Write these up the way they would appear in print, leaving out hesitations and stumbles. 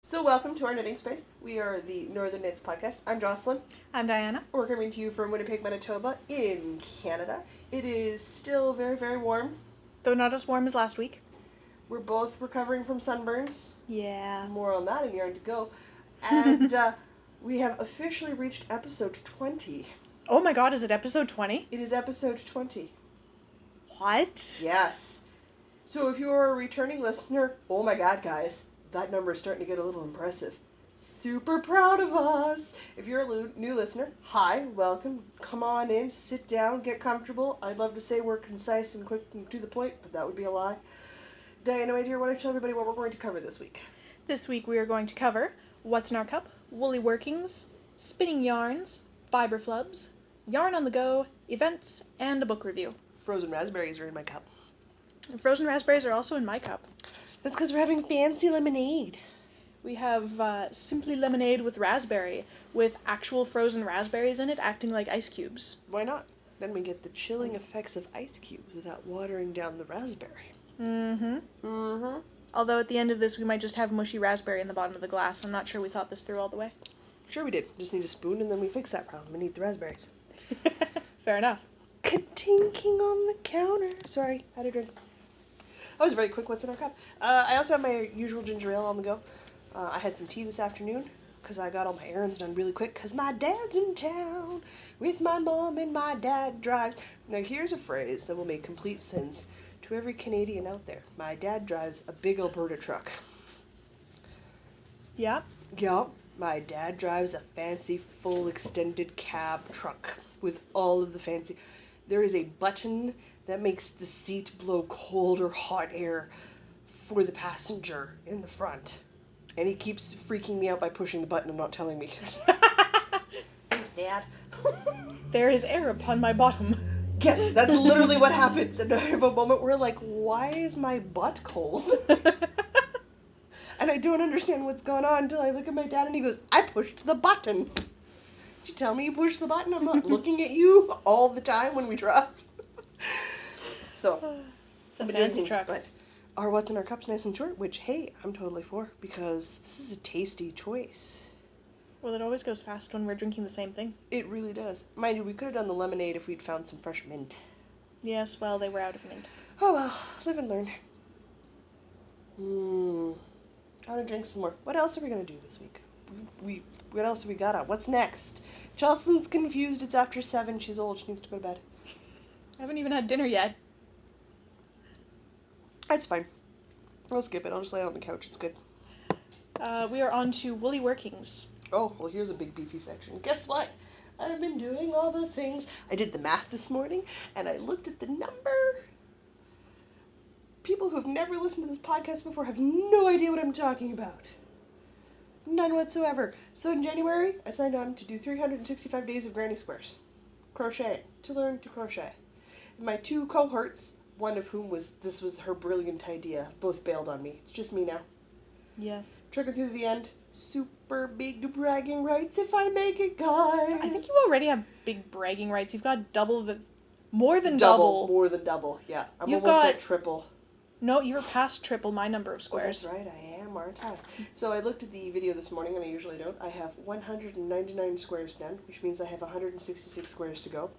So welcome to our knitting space. We are the Northern Knits Podcast. I'm Jocelyn. I'm Diana. We're coming to you from Winnipeg, Manitoba in Canada. It is still very, very warm. Though not as warm as last week. We're both recovering from sunburns. Yeah. More on that in Yarn to Go. And we have officially reached episode 20. Oh my god, is it episode 20? It is episode 20. What? Yes. So if you're a returning listener, oh my god, guys, that number is starting to get a little impressive. Super proud of us. If you're a new listener, hi, welcome. Come on in, sit down, get comfortable. I'd love to say we're concise and quick and to the point, but that would be a lie. Diana, my dear, why don't you tell everybody what we're going to cover this week? This week we are going to cover What's in Our Cup, Woolly Workings, Spinning Yarns, Fibre Flubs, Yarn on the Go, Events, and a book review. Frozen raspberries are in my cup. And frozen raspberries are also in my cup. That's because we're having fancy lemonade. We have Simply Lemonade with raspberry, with actual frozen raspberries in it acting like ice cubes. Why not? Then we get the chilling effects of ice cubes without watering down the raspberry. Mm-hmm. Mm-hmm. Although at the end of this we might just have mushy raspberry in the bottom of the glass. I'm not sure we thought this through all the way. Sure we did. Just need a spoon and then we fix that problem and eat the raspberries. Fair enough. Ka-tinking on the counter. Sorry, had a drink. That was a very quick What's in Our Cup. I also have my usual ginger ale on the go. I had some tea this afternoon because I got all my errands done really quick because my dad's in town with my mom and my dad drives. Now here's a phrase that will make complete sense to every Canadian out there. My dad drives a big Alberta truck. Yeah. Yup, my dad drives a fancy full extended cab truck with all of the fancy... There is a button that makes the seat blow cold or hot air for the passenger in the front. And he keeps freaking me out by pushing the button and not telling me. Thanks, Dad. There is air upon my bottom. Yes, that's literally what happens. And I have a moment where, like, why is my butt cold? And I don't understand what's going on until I look at my dad and he goes, I pushed the button. Did you tell me you pushed the button? I'm not looking at you all the time when we drive. So, It's a fancy truck. But our What's in Our Cup's nice and short, which, hey, I'm totally for, because this is a tasty choice. Well, it always goes fast when we're drinking the same thing. It really does. Mind you, we could have done the lemonade if we'd found some fresh mint. Yes, well, they were out of mint. Oh well, live and learn. I want to drink some more. What else are we going to do this week? What else have we got on? What's next? Jocelyn's confused. It's after 7. She's old. She needs to go to bed. I haven't even had dinner yet. That's fine. I'll skip it. I'll just lay it on the couch. It's good. We are on to Woolly Workings. Oh, well, here's a big beefy section. Guess what? I've been doing all the things. I did the math this morning, and I looked at the number. People who have never listened to this podcast before have no idea what I'm talking about. None whatsoever. So in January, I signed on to do 365 days of granny squares. Crochet. To learn to crochet. My 2 cohorts, one of whom this was her brilliant idea, both bailed on me. It's just me now. Yes. Trigger through to the end. Super big bragging rights if I make it, guys. I think you already have big bragging rights. You've got more than double. More than double, yeah. I'm You've almost got- at triple. No, you're past triple my number of Oh, squares. that's right, I am, aren't I? So I looked at the video this morning, and I usually don't. I have 199 squares done, which means I have 166 squares to go.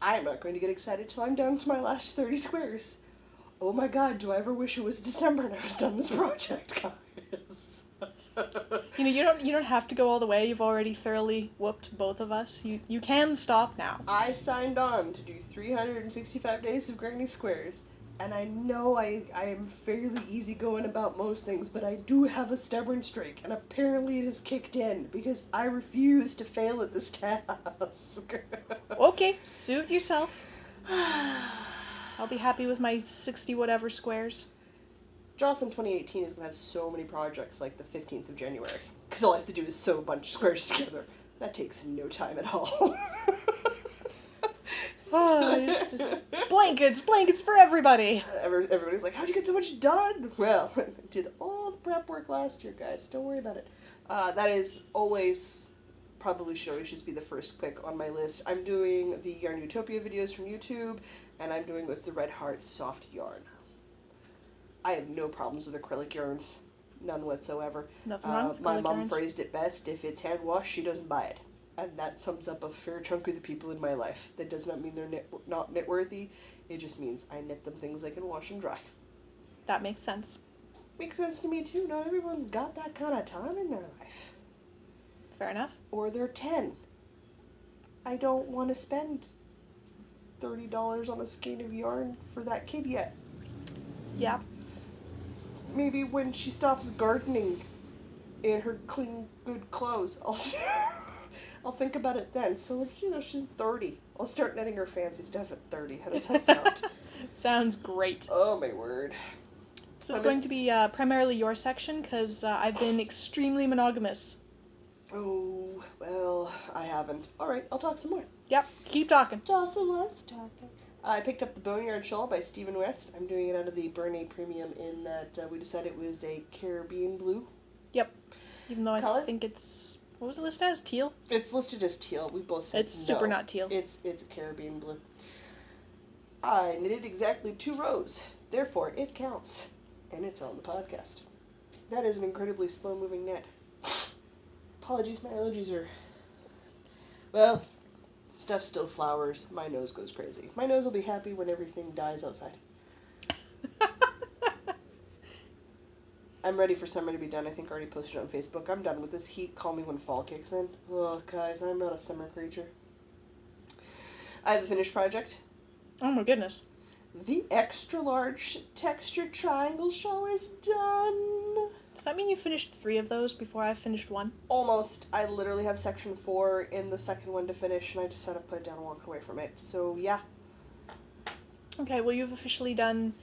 I am not going to get excited till I'm down to my last 30 squares. Oh my god, do I ever wish it was December and I was done this project, guys. You don't have to go all the way. You've already thoroughly whooped both of us. You can stop now. I signed on to do 365 days of granny squares. And I know I am fairly easygoing about most things, but I do have a stubborn streak, and apparently it has kicked in, because I refuse to fail at this task. Okay, suit yourself. I'll be happy with my 60-whatever squares. Jocelyn 2018 is going to have so many projects like the 15th of January, because all I have to do is sew a bunch of squares together. That takes no time at all. Oh, just blankets for everybody. Everybody's like, how'd you get so much done? Well, I did all the prep work last year, guys. Don't worry about it. That is always, probably should always just be the first pick on my list. I'm doing the Yarn Utopia videos from YouTube, and I'm doing with the Red Heart soft yarn. I have no problems with acrylic yarns. None whatsoever. Nothing wrong with my acrylic mom yarns. phrased it best, if it's hand washed, she doesn't buy it. And that sums up a fair chunk of the people in my life. That does not mean they're not knit worthy. It just means I knit them things I can wash and dry. That makes sense. Makes sense to me too. Not everyone's got that kind of time in their life. Fair enough. Or they're 10. I don't want to spend $30 on a skein of yarn for that kid yet. Yeah. Maybe when she stops gardening in her clean, good clothes, I'll think about it then. So, she's 30. I'll start knitting her fancy stuff at 30. How does that sound? Sounds great. Oh, my word. This is going to be primarily your section, because I've been extremely monogamous. Oh, well, I haven't. Alright, I'll talk some more. Yep, keep talking. Jocelyn loves talking. I picked up the Boneyard Shawl by Stephen West. I'm doing it out of the Bernay Premium in that we decided it was a Caribbean blue. Yep. Even though Color? I think it's... What was it listed as? Teal? It's listed as teal. We both said It's super no. not teal. It's a Caribbean blue. I knitted exactly 2 rows. Therefore, it counts. And it's on the podcast. That is an incredibly slow-moving knit. Apologies, my allergies are... Well, stuff still flowers. My nose goes crazy. My nose will be happy when everything dies outside. I'm ready for summer to be done. I think I already posted it on Facebook. I'm done with this heat. Call me when fall kicks in. Oh, guys, I'm not a summer creature. I have a finished project. Oh my goodness. The extra large textured triangle shawl is done. Does that mean you finished 3 of those before I finished 1? Almost. I literally have section 4 in the second one to finish, and I just had to put it down and walk away from it. So, yeah. Okay, well you've officially done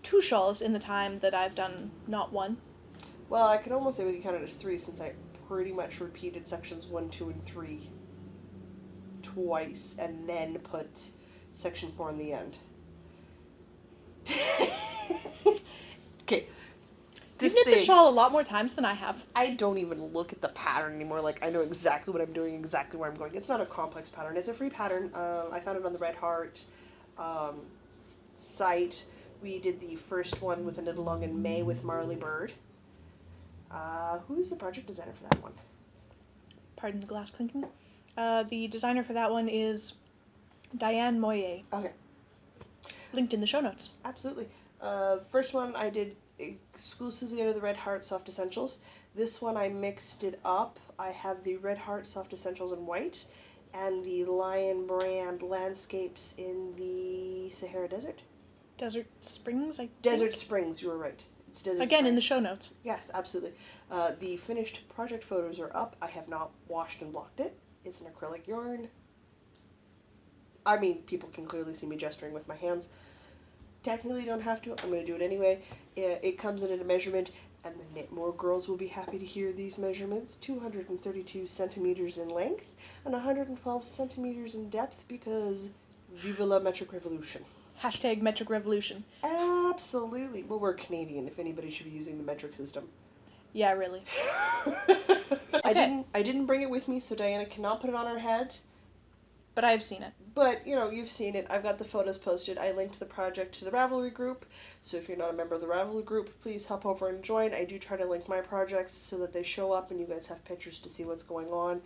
2 shawls in the time that I've done not 1. Well, I can almost say we can count it as 3 since I pretty much repeated sections 1, 2, and 3 twice, and then put section 4 in the end. Okay. You've knit the shawl a lot more times than I have. I don't even look at the pattern anymore. Like, I know exactly what I'm doing, exactly where I'm going. It's not a complex pattern. It's a free pattern. I found it on the Red Heart site. We did the first one with a knit along in May with Marley Bird. Who's the project designer for that one? Pardon the glass clinking. The designer for that one is Diane Moyer. Okay. Linked in the show notes. Absolutely. The first one I did exclusively out of the Red Heart Soft Essentials. This one I mixed it up. I have the Red Heart Soft Essentials in white and the Lion Brand Landscapes in the Sahara Desert. Desert Springs, I think? Desert Springs, you were right. It's Desert Again, Springs. in the show notes. Yes, absolutely. The finished project photos are up. I have not washed and blocked it. It's an acrylic yarn. I mean, people can clearly see me gesturing with my hands. Technically, you don't have to. I'm going to do it anyway. It comes in at a measurement, and the Knitmore girls will be happy to hear these measurements. 232 centimeters in length and 112 centimeters in depth because vive la metric revolution. Hashtag metric revolution. Absolutely. Well, we're Canadian, if anybody should be using the metric system. Yeah, really. I didn't bring it with me, so Diana cannot put it on her head. But I've seen it. But, you've seen it. I've got the photos posted. I linked the project to the Ravelry group, so if you're not a member of the Ravelry group, please hop over and join. I do try to link my projects so that they show up and you guys have pictures to see what's going on.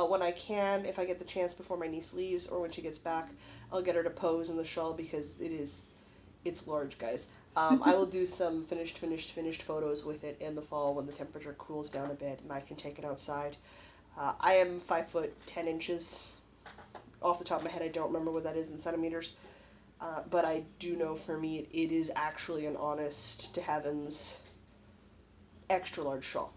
When I can, if I get the chance before my niece leaves or when she gets back, I'll get her to pose in the shawl because it's large, guys. I will do some finished photos with it in the fall when the temperature cools down a bit and I can take it outside. I am 5 foot 10 inches. Off the top of my head, I don't remember what that is in centimeters. But I do know for me it is actually an honest to heavens extra large shawl.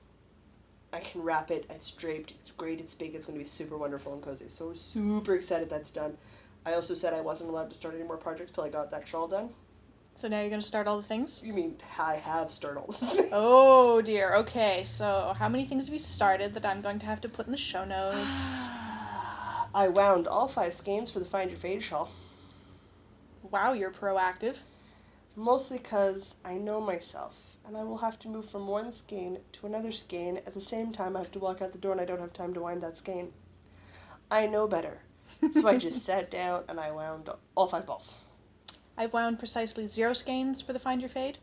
I can wrap it, it's draped, it's great, it's big, it's going to be super wonderful and cozy. So super excited that's done. I also said I wasn't allowed to start any more projects till I got that shawl done. So now you're going to start all the things? You mean I have started all the things. Oh dear, okay. So how many things have you started that I'm going to have to put in the show notes? I wound all 5 skeins for the Find Your Fade shawl. Wow, you're proactive. Mostly because I know myself, and I will have to move from one skein to another skein at the same time I have to walk out the door and I don't have time to wind that skein. I know better. So I just sat down and I wound all 5 balls. I've wound precisely 0 skeins for the Find Your Fade.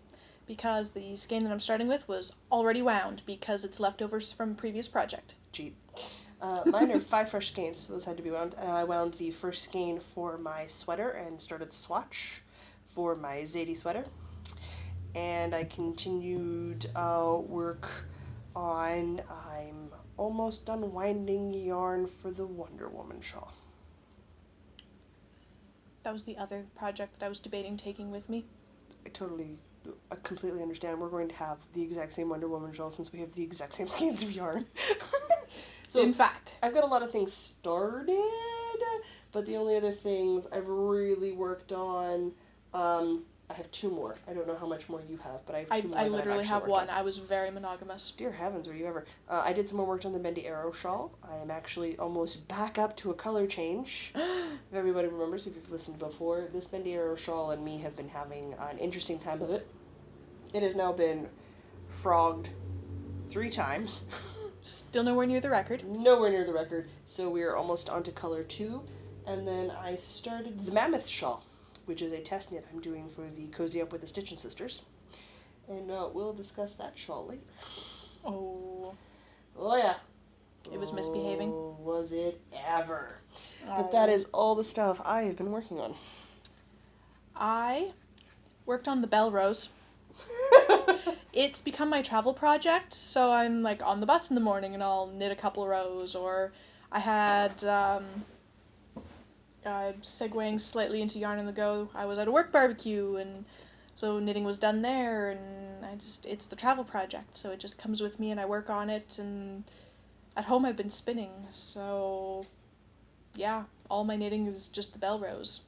because the skein that I'm starting with was already wound because it's leftovers from a previous project. Cheat. Mine are 5 fresh skeins, so those had to be wound. I wound the first skein for my sweater and started the swatch for my Zadie sweater. And I continued work on, I'm almost done winding yarn for the Wonder Woman shawl. That was the other project that I was debating taking with me. I completely understand. We're going to have the exact same Wonder Woman shawl since we have the exact same skeins of yarn. So in fact, I've got a lot of things started, but the only other things I've really worked on, I have 2 more. I don't know how much more you have, but I have 2 more. I literally have one. On. I was very monogamous. Dear heavens, were you ever? I did some more work on the Bendy Arrow shawl. I am actually almost back up to a color change. If everybody remembers, if you've listened before, this Bendy Arrow shawl and me have been having an interesting time of it. It has now been frogged 3 times. Still nowhere near the record. Nowhere near the record. So we're almost on to color 2. And then I started the Mammoth Shawl, which is a test knit I'm doing for the Cozy Up with the Stitchin' Sisters. And we'll discuss that shawl later. Oh. Oh, yeah. It was misbehaving. Oh, was it ever. Oh. But that is all the stuff I have been working on. I worked on the bell rose. It's become my travel project, so I'm like on the bus in the morning and I'll knit a couple rows, or I had segueing slightly into yarn on the go. I was at a work barbecue, and so knitting was done there, and it's the travel project, so it just comes with me and I work on it. And at home I've been spinning, so yeah, all my knitting is just the bell rose.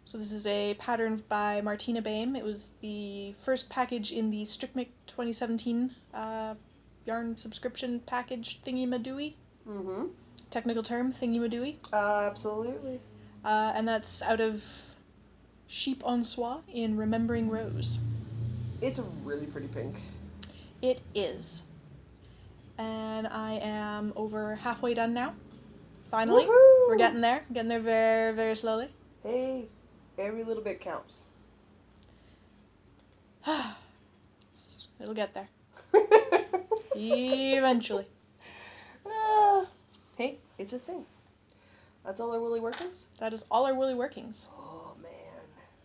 So this is a pattern by Martina Baim. It was the first package in the Strickmick 2017 yarn subscription package thingy-madooey. Mm-hmm. Technical term, thingy-madooey. Absolutely. And that's out of Sheep en Soie in Remembering Rose. It's a really pretty pink. It is. And I am over halfway done now. Finally. Woohoo! We're getting there. Getting there very, very slowly. Hey, every little bit counts. It'll get there. Eventually. Hey, it's a thing. That's all our woolly workings? That is all our woolly workings. Oh, man.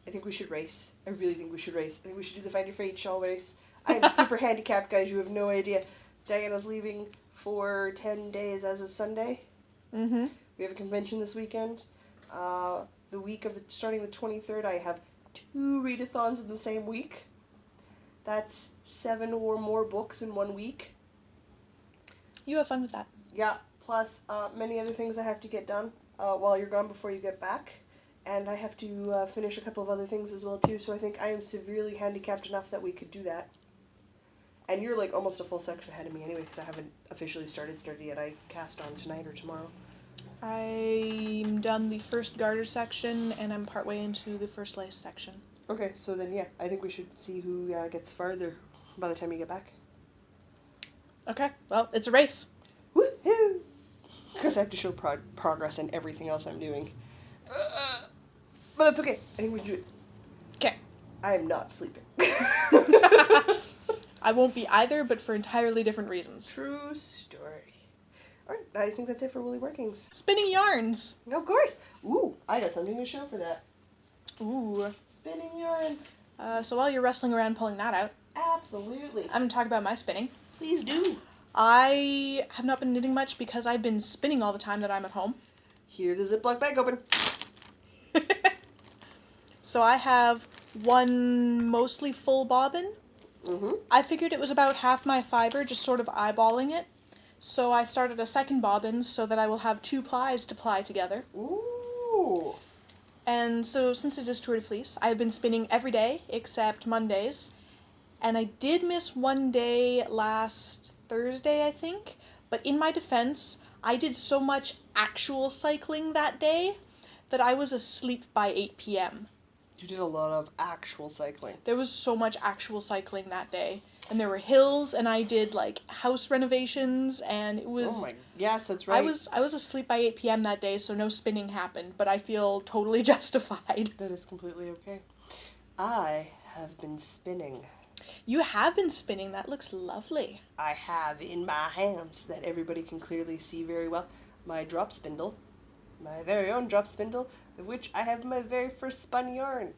I think we should race. I really think we should race. I think we should do the Find Your Fate shawl race. I'm super handicapped, guys. You have no idea. Diana's leaving for 10 days as of Sunday. Mm-hmm. We have a convention this weekend. The week of starting the 23rd, I have 2 readathons in the same week. That's 7 or more books in 1 week. You have fun with that. Yeah, plus many other things I have to get done while you're gone before you get back. And I have to finish a couple of other things as well, too. So I think I am severely handicapped enough that we could do that. And you're like almost a full section ahead of me anyway, because I haven't officially started yet. I cast on tonight or tomorrow. I'm done the first garter section, and I'm partway into the first lace section. Okay, so then yeah, I think we should see who gets farther by the time you get back. Okay, well, it's a race. Woohoo! Because I have to show progress in everything else I'm doing. But that's okay. I think we should do it. Okay. I am not sleeping. I won't be either, but for entirely different reasons. True story. Alright, I think that's it for Woolly Workings. Spinning yarns! Of course! Ooh, I got something to show for that. Ooh. Spinning yarns. So while you're wrestling around pulling that out, Absolutely. I'm going to talk about my spinning. Please do. I have not been knitting much because I've been spinning all the time that I'm at home. Here the Ziploc bag open. So I have one mostly full bobbin. Mm-hmm. I figured it was about half my fiber, just sort of eyeballing it. So I started a second bobbin so that I will have 2 plies to ply together. Ooh. And so since it is Tour de Fleece, I've been spinning every day except Mondays. And I did miss one day last Thursday, I think. But in my defense, I did so much actual cycling that day that I was asleep by 8 p.m. You did a lot of actual cycling. There was so much actual cycling that day. And there were hills, and I did, like, house renovations, and it was... Oh my... Yes, that's right. I was asleep by 8 p.m. that day, so no spinning happened, but I feel totally justified. That is completely okay. I have been spinning. You have been spinning. That looks lovely. I have in my hands, that everybody can clearly see very well, my drop spindle, my very own drop spindle, of which I have my very first spun yarn.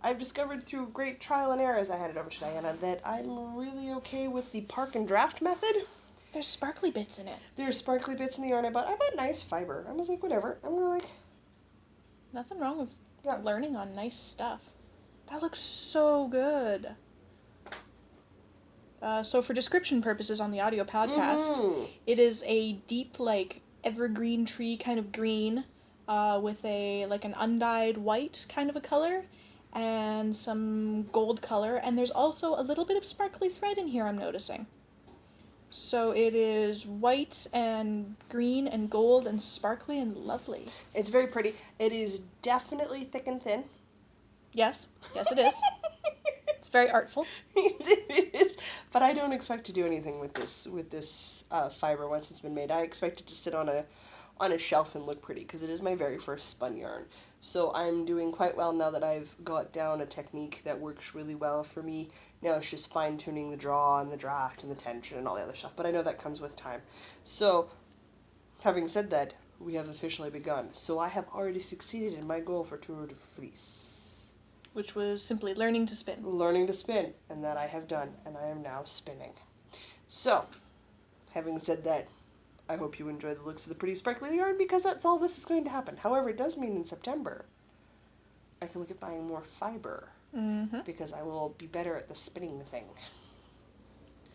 I've discovered through great trial and error as I handed over to Diana that I'm really okay with the park and draft method. There's sparkly bits in it. There's sparkly bits in the yarn I bought nice fiber. I was like, whatever. I'm gonna like... Nothing wrong with Yeah. learning on nice stuff. That looks so good. So for description purposes on the audio podcast, it is a deep, like, evergreen tree kind of green with an undyed white kind of a color and some gold color. And there's also a little bit of sparkly thread in here, I'm noticing. So it is white and green and gold and sparkly and lovely. It's very pretty. It is definitely thick and thin. Yes, it is. It's very artful. It is, but I don't expect to do anything with this fiber once it's been made. I expect it to sit on a shelf and look pretty because it is my very first spun yarn. So I'm doing quite well now that I've got down a technique that works really well for me. Now it's just fine-tuning the draw and the draft and the tension and all the other stuff, but I know that comes with time. So, having said that, we have officially begun. So I have already succeeded in my goal for Tour de Fleece. Which was simply learning to spin. Learning to spin, and that I have done, and I am now spinning. So, having said that, I hope you enjoy the looks of the pretty sparkly yarn, because that's all this is going to happen. However, it does mean in September, I can look at buying more fiber, because I will be better at the spinning thing.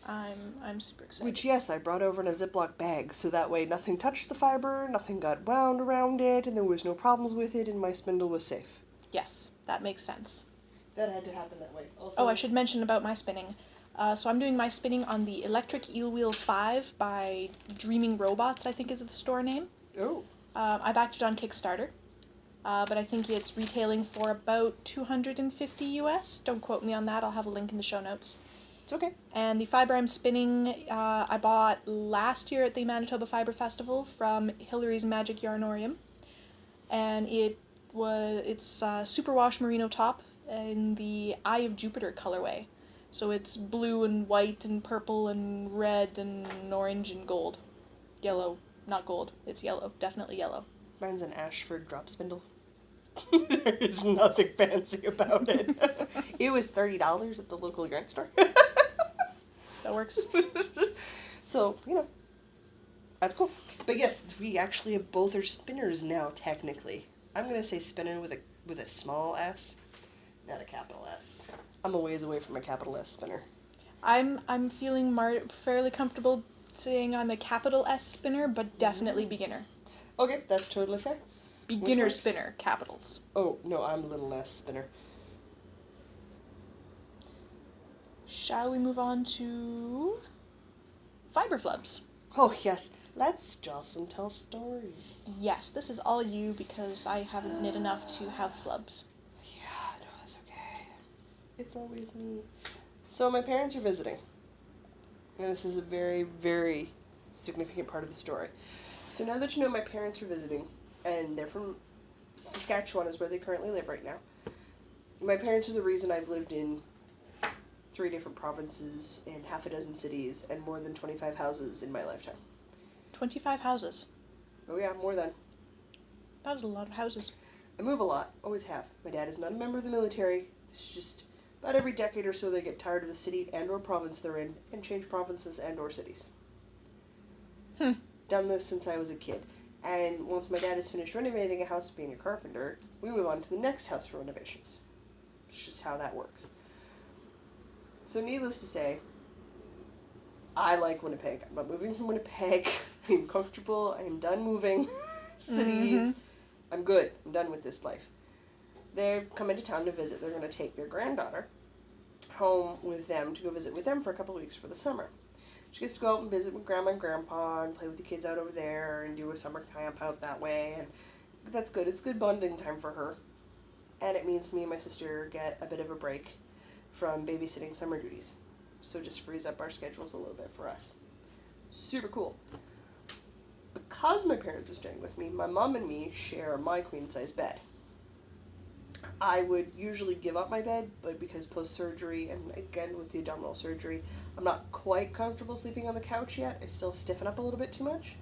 I'm super excited. Which, yes, I brought over in a Ziploc bag, so that way nothing touched the fiber, nothing got wound around it, and there was no problems with it, and my spindle was safe. Yes, that makes sense. That had to happen that way. Also, Oh, I should mention about my spinning. So I'm doing my spinning on the Electric Eel Wheel 5 by Dreaming Robots, I think is the store name. Oh. I backed it on Kickstarter, but I think it's retailing for about $250 US. Don't quote me on that, I'll have a link in the show notes. It's okay. And the fiber I'm spinning, I bought last year at the Manitoba Fiber Festival from Hillary's Magic Yarnorium. And it's superwash merino top in the Eye of Jupiter colorway. So it's blue and white and purple and red and orange and gold. Yellow, not gold. It's yellow. Definitely yellow. Mine's an Ashford drop spindle. There is nothing fancy about it. It was $30 at the local yarn store. That works. So, that's cool. But yes, we actually both are spinners now, technically. I'm going to say spinner with a small s, not a capital S. I'm a ways away from a capital S spinner. I'm feeling fairly comfortable saying I'm a capital S spinner, but definitely beginner. Okay, that's totally fair. Beginner spinner, capitals. Oh, no, I'm a little less spinner. Shall we move on to fiber flubs? Oh, yes. Let's just tell stories. Yes, this is all you because I haven't knit enough to have flubs. Yeah, no, that's okay. It's always me. So my parents are visiting. And this is a very, very significant part of the story. So now that you know my parents are visiting, and they're from Saskatchewan is where they currently live right now. My parents are the reason I've lived in 3 different provinces and half a dozen cities and more than 25 houses in my lifetime. 25 houses. Oh yeah, more than. That is a lot of houses. I move a lot, always have. My dad is not a member of the military. It's just about every decade or so they get tired of the city and or province they're in and change provinces and or cities. Done this since I was a kid. And once my dad is finished renovating a house being a carpenter, we move on to the next house for renovations. It's just how that works. So needless to say, I like Winnipeg. I'm not moving from Winnipeg. I'm comfortable. I'm done moving cities. I'm good. I'm done with this life. They're coming to town to visit. They're going to take their granddaughter home with them to go visit with them for a couple of weeks for the summer. She gets to go out and visit with Grandma and Grandpa and play with the kids out over there and do a summer camp out that way. And that's good. It's good bonding time for her. And it means me and my sister get a bit of a break from babysitting summer duties. So it just frees up our schedules a little bit for us. Super cool. Because my parents are staying with me, my mom and me share my queen-size bed. I would usually give up my bed, but because post-surgery, and again with the abdominal surgery, I'm not quite comfortable sleeping on the couch yet. I still stiffen up a little bit too much.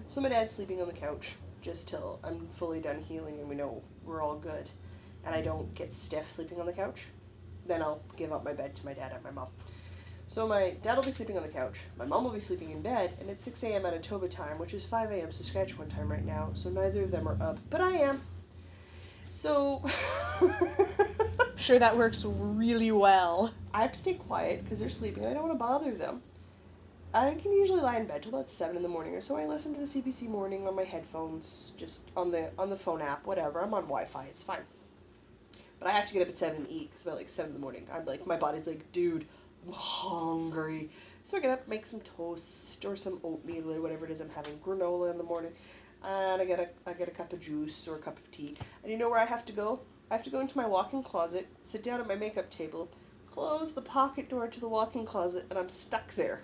So my dad's sleeping on the couch just till I'm fully done healing and we know we're all good. And I don't get stiff sleeping on the couch. Then I'll give up my bed to my dad and my mom. So my dad will be sleeping on the couch, my mom will be sleeping in bed, and it's 6 a.m. Manitoba time, which is 5 a.m. Saskatchewan time right now, so neither of them are up, but I am. So... I'm sure that works really well. I have to stay quiet because they're sleeping and I don't want to bother them. I can usually lie in bed till about 7 in the morning or so. I listen to the CBC Morning on my headphones, just on the phone app, whatever. I'm on Wi-Fi, it's fine. But I have to get up at 7 and eat because by like 7 in the morning, I'm like, my body's like, dude, I'm hungry. So I get up, make some toast or some oatmeal or whatever it is I'm having, granola in the morning, and I get a cup of juice or a cup of tea. And you know where I have to go? I have to go into my walk-in closet, sit down at my makeup table, close the pocket door to the walk-in closet, and I'm stuck there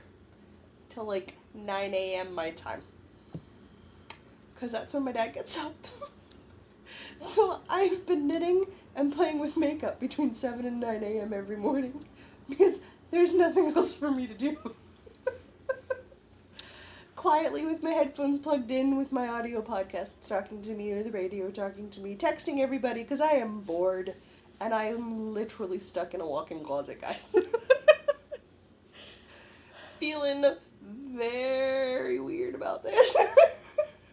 till like 9 a.m. my time. Because that's when my dad gets up. So I've been knitting and playing with makeup between 7 and 9 a.m. every morning because there's nothing else for me to do. Quietly with my headphones plugged in with my audio podcasts talking to me or the radio talking to me, texting everybody because I am bored and I am literally stuck in a walk-in closet, guys. Feeling very weird about this.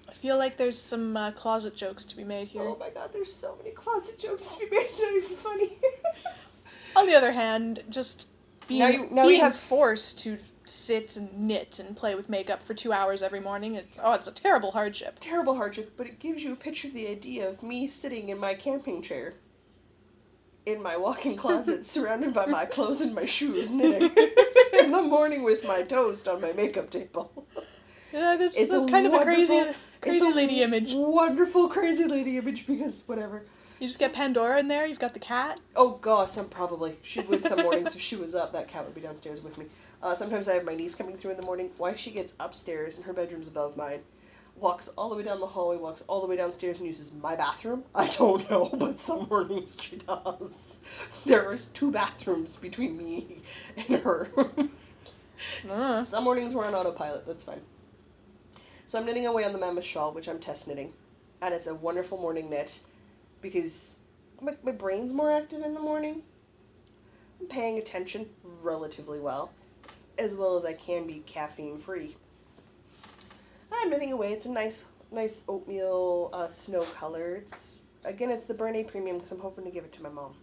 I feel like there's some closet jokes to be made here. Oh my god, there's so many closet jokes to be made, it's not even funny. On the other hand, just being forced to sit and knit and play with makeup for 2 hours every morning, it's a terrible hardship. Terrible hardship, but it gives you a picture of the idea of me sitting in my camping chair in my walk-in closet surrounded by my clothes and my shoes knitting in the morning with my toast on my makeup table. Yeah, that's kind of a crazy lady image. Wonderful crazy lady image because whatever. You just get Pandora in there, you've got the cat. Oh gosh, probably. She would some mornings if she was up, that cat would be downstairs with me. Sometimes I have my niece coming through in the morning. Why she gets upstairs and her bedroom's above mine, walks all the way down the hallway, walks all the way downstairs and uses my bathroom. I don't know, but some mornings she does. There are 2 bathrooms between me and her. Some mornings we're on autopilot, that's fine. So I'm knitting away on the Mammoth Shawl, which I'm test knitting. And it's a wonderful morning knit because my brain's more active in the morning. I'm paying attention relatively well as I can be caffeine free. I'm knitting away. It's a nice oatmeal snow color. It's the Bernay Premium because I'm hoping to give it to my mom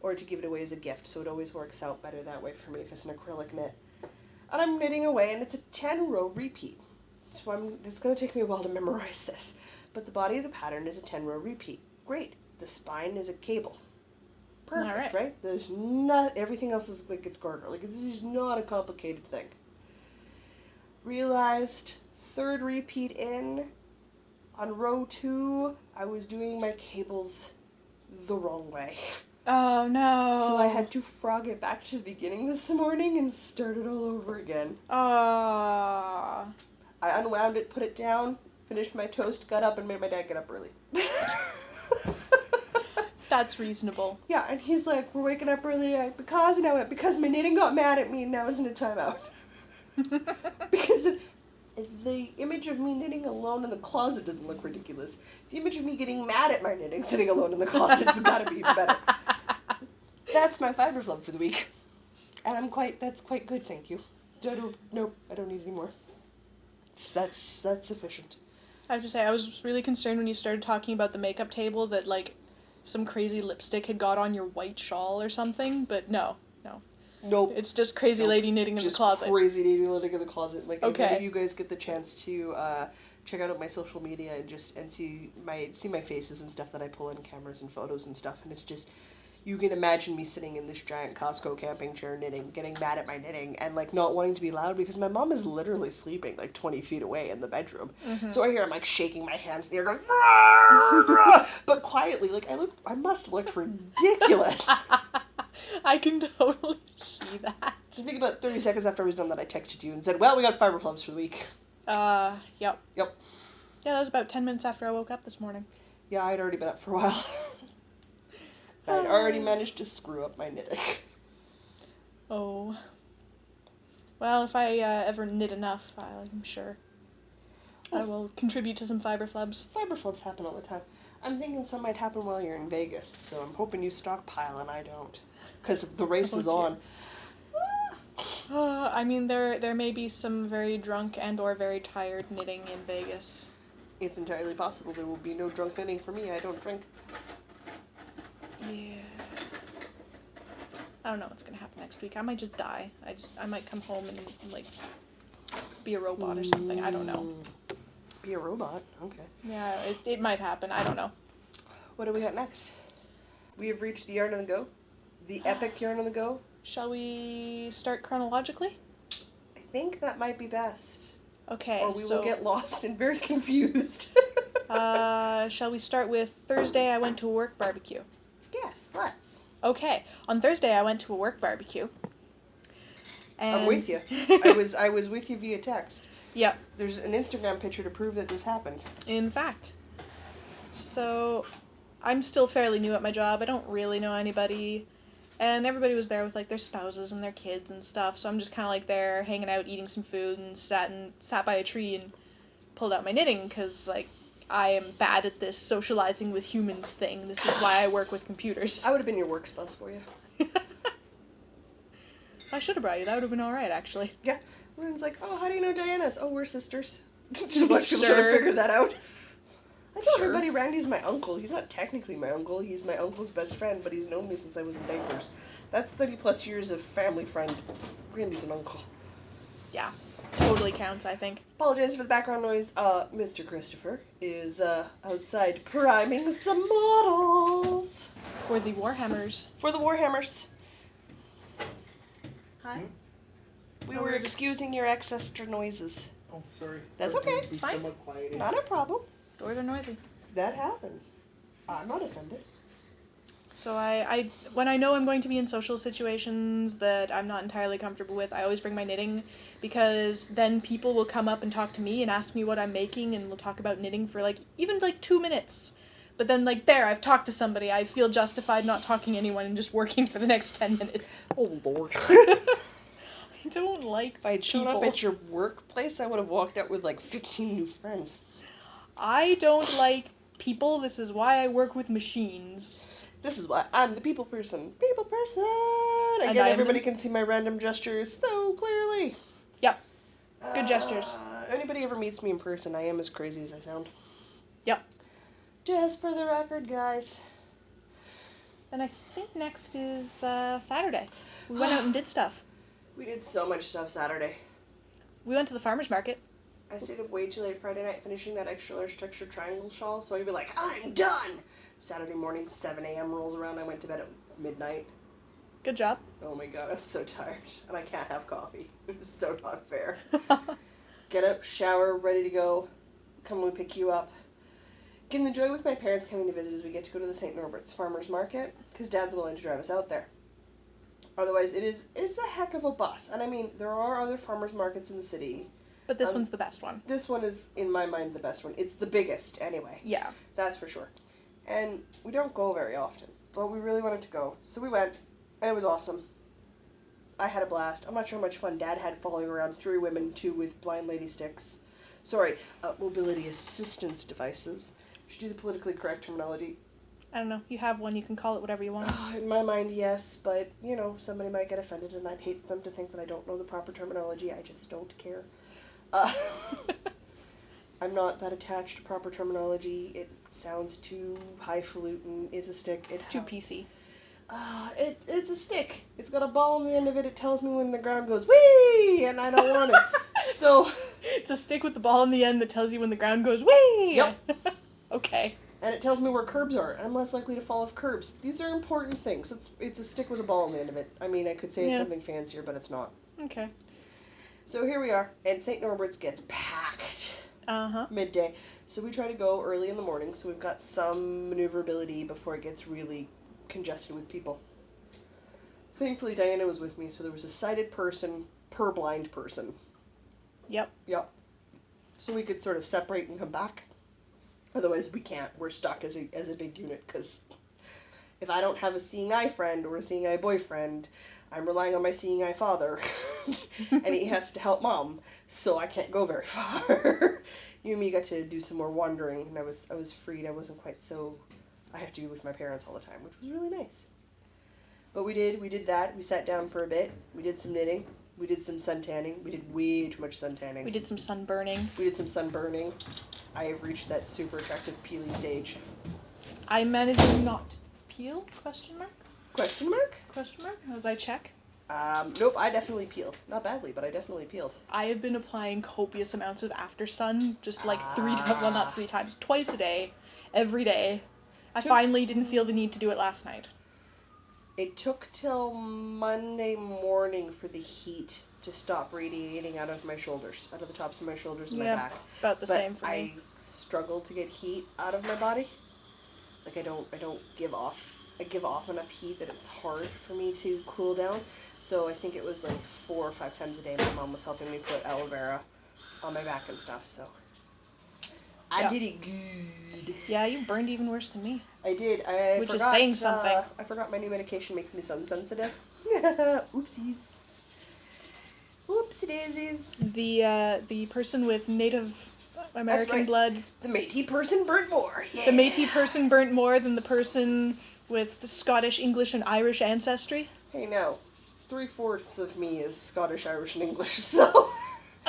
or to give it away as a gift, so it always works out better that way for me if it's an acrylic knit. And I'm knitting away, and it's a 10-row repeat. So it's going to take me a while to memorize this. But the body of the pattern is a 10-row repeat. Great. The spine is a cable. Perfect, right? There's everything else is like it's garter. Like, it's just not a complicated thing. Realized 3rd repeat in, on row 2, I was doing my cables the wrong way. Oh no. So I had to frog it back to the beginning this morning and start it all over again. I unwound it, put it down, finished my toast, got up, and made my dad get up early. That's reasonable. Yeah, and he's like, we're waking up early because my knitting got mad at me and now it's in a timeout. Because the image of me knitting alone in the closet doesn't look ridiculous. The image of me getting mad at my knitting sitting alone in the closet's gotta be even better. That's my fibre flub for the week. And that's quite good, thank you. I don't need any more. That's sufficient. I have to say, I was really concerned when you started talking about the makeup table that, like, some crazy lipstick had got on your white shawl or something, but no. Nope. It's just crazy lady knitting in the closet. Just crazy lady knitting in the closet. Like, okay. If any of you guys get the chance to check out my social media and see my faces and stuff that I pull in cameras and photos and stuff, and it's just, you can imagine me sitting in this giant Costco camping chair knitting, getting mad at my knitting, and, like, not wanting to be loud because my mom is literally sleeping, like, 20 feet away in the bedroom. Mm-hmm. So I hear I'm, like, shaking my hands in the air going, rah, rah, but quietly, like, I must have looked ridiculous. I can totally see that. I think about 30 seconds after I was done that I texted you and said, well, we got fibre flubs for the week. Yep. Yep. Yeah, that was about 10 minutes after I woke up this morning. Yeah, I'd already been up for a while. I'd already managed to screw up my knitting. Oh. Well, if I ever knit enough, I'm sure I will contribute to some fiber flubs. Fiber flubs happen all the time. I'm thinking some might happen while you're in Vegas, so I'm hoping you stockpile and I don't. Because the race is on. I mean, there may be some very drunk and or very tired knitting in Vegas. It's entirely possible there will be no drunk knitting for me. I don't drink. Yeah. I don't know what's gonna happen next week. I might just die. I might come home and like be a robot or something. I don't know. Be a robot? Okay. Yeah, it might happen. I don't know. What do we got next? We have reached the yarn on the go. The epic yarn on the go. Shall we start chronologically? I think that might be best. Okay. Or we will get lost and very confused. Shall we start with Thursday? I went to a work barbecue. Yes, let's. Okay. On Thursday, I went to a work barbecue. And... I'm with you. I was with you via text. Yep. There's an Instagram picture to prove that this happened. In fact. So, I'm still fairly new at my job. I don't really know anybody. And everybody was there with, like, their spouses and their kids and stuff. So I'm just kind of, like, there hanging out, eating some food, and sat by a tree and pulled out my knitting. Because, like, I am bad at this socializing with humans thing. This is why I work with computers. I would have been your work spouse for you. I should have brought you. That would have been alright, actually. Yeah. Everyone's like, oh, how do you know Diana's? Oh, we're sisters. Just a bunch of people trying to figure that out. I tell everybody Randy's my uncle. He's not technically my uncle. He's my uncle's best friend, but he's known me since I was in diapers. That's 30-plus years of family friend. Randy's an uncle. Yeah. Totally counts, I think. Apologize for the background noise. Mr. Christopher is outside priming some models. For the Warhammers. For the Warhammers. Hi. We were excusing your ancestor noises. Oh, sorry. That's okay. Fine. Not a problem. Doors are noisy. That happens. I'm not offended. So I when I know I'm going to be in social situations that I'm not entirely comfortable with, I always bring my knitting, because then people will come up and talk to me and ask me what I'm making, and we'll talk about knitting for even 2 minutes. But then there, I've talked to somebody, I feel justified not talking to anyone and just working for the next 10 minutes. Oh, Lord. I don't like If I had shown up at your workplace, I would have walked out with 15 new friends. I don't like people. This is why I work with machines. This is why I'm the people person. People person! And Again, everybody can see my random gestures so clearly. Yep. Good gestures. Anybody ever meets me in person, I am as crazy as I sound. Yep. Just for the record, guys. And I think next is Saturday. We went out and did stuff. We did so much stuff Saturday. We went to the farmer's market. I stayed up way too late Friday night finishing that extra large texture triangle shawl, so I'd be like, I'm done! Saturday morning, 7 a.m. rolls around, I went to bed at midnight. Good job. Oh my god, I was so tired. And I can't have coffee. It's so not fair. Get up, shower, ready to go. Come and pick you up. Getting the joy with my parents coming to visit is we get to go to the St. Norbert's Farmer's Market, because Dad's willing to drive us out there. Otherwise, it's a heck of a bus. And I mean, there are other farmers markets in the city. But this one's the best one. This one is, in my mind, the best one. It's the biggest, anyway. Yeah. That's for sure. And we don't go very often, but we really wanted to go. So we went, and it was awesome. I had a blast. I'm not sure how much fun Dad had following around 3 women, 2 with blind lady sticks. Sorry, mobility assistance devices. Should do the politically correct terminology. I don't know. You have one. You can call it whatever you want. In my mind, yes, but, somebody might get offended, and I'd hate them to think that I don't know the proper terminology. I just don't care. I'm not that attached to proper terminology. It sounds too highfalutin. It's a stick. It's too PC. It's a stick. It's got a ball on the end of it. It tells me when the ground goes whee, and I don't want it. So it's a stick with the ball on the end that tells you when the ground goes whee. Yep. Okay. And it tells me where curbs are, and I'm less likely to fall off curbs. These are important things. It's a stick with a ball on the end of it. I mean, I could say it's something fancier, but it's not. Okay. So here we are, and St. Norbert's gets packed. Midday. So we try to go early in the morning, so we've got some maneuverability before it gets really congested with people. Thankfully, Diana was with me, so there was a sighted person per blind person. Yep. So we could sort of separate and come back. Otherwise, we can't. We're stuck as a big unit, because if I don't have a seeing eye friend or a seeing eye boyfriend, I'm relying on my seeing eye father, and he has to help mom, so I can't go very far. You and me got to do some more wandering, and I was freed. I wasn't quite so. I have to be with my parents all the time, which was really nice. But we did that. We sat down for a bit. We did some knitting. We did some sun tanning. We did way too much sun tanning. We did some sunburning. We did some sunburning. I have reached that super attractive peely stage. I managed not to peel? Question mark? Question mark? Question mark? As I check. Nope, I definitely peeled. Not badly, but I definitely peeled. I have been applying copious amounts of after sun, just like 3 times, well not 3 times, twice a day, every day. I finally didn't feel the need to do it last night. It took till Monday morning for the heat to stop radiating out of my shoulders, out of the tops of my shoulders and my back. About the same for me. I struggle to get heat out of my body. Like I don't give off. I give off enough heat that it's hard for me to cool down. So I think it was like 4 or 5 times a day my mom was helping me put aloe vera on my back and stuff. So I did it good. Yeah, you burned even worse than me. I did. Which is saying something. I forgot my new medication makes me sun sensitive. Oopsies. Oopsie daisies. The person with Native American blood. The Métis person burnt more. Yeah. The Métis person burnt more than the person with the Scottish, English, and Irish ancestry. Hey, now, 3/4 of me is Scottish, Irish, and English, so.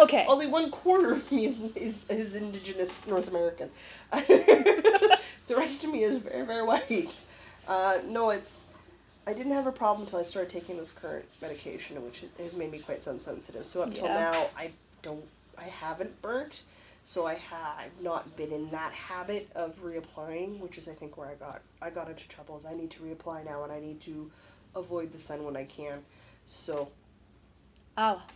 Okay. Only 1/4 of me is Indigenous North American. The rest of me is very, very white. No, I didn't have a problem until I started taking this current medication, which has made me quite sun sensitive. So up till now, I haven't burnt. So I've not been in that habit of reapplying, which is I think where I got into trouble. Is I need to reapply now, and I need to avoid the sun when I can. So.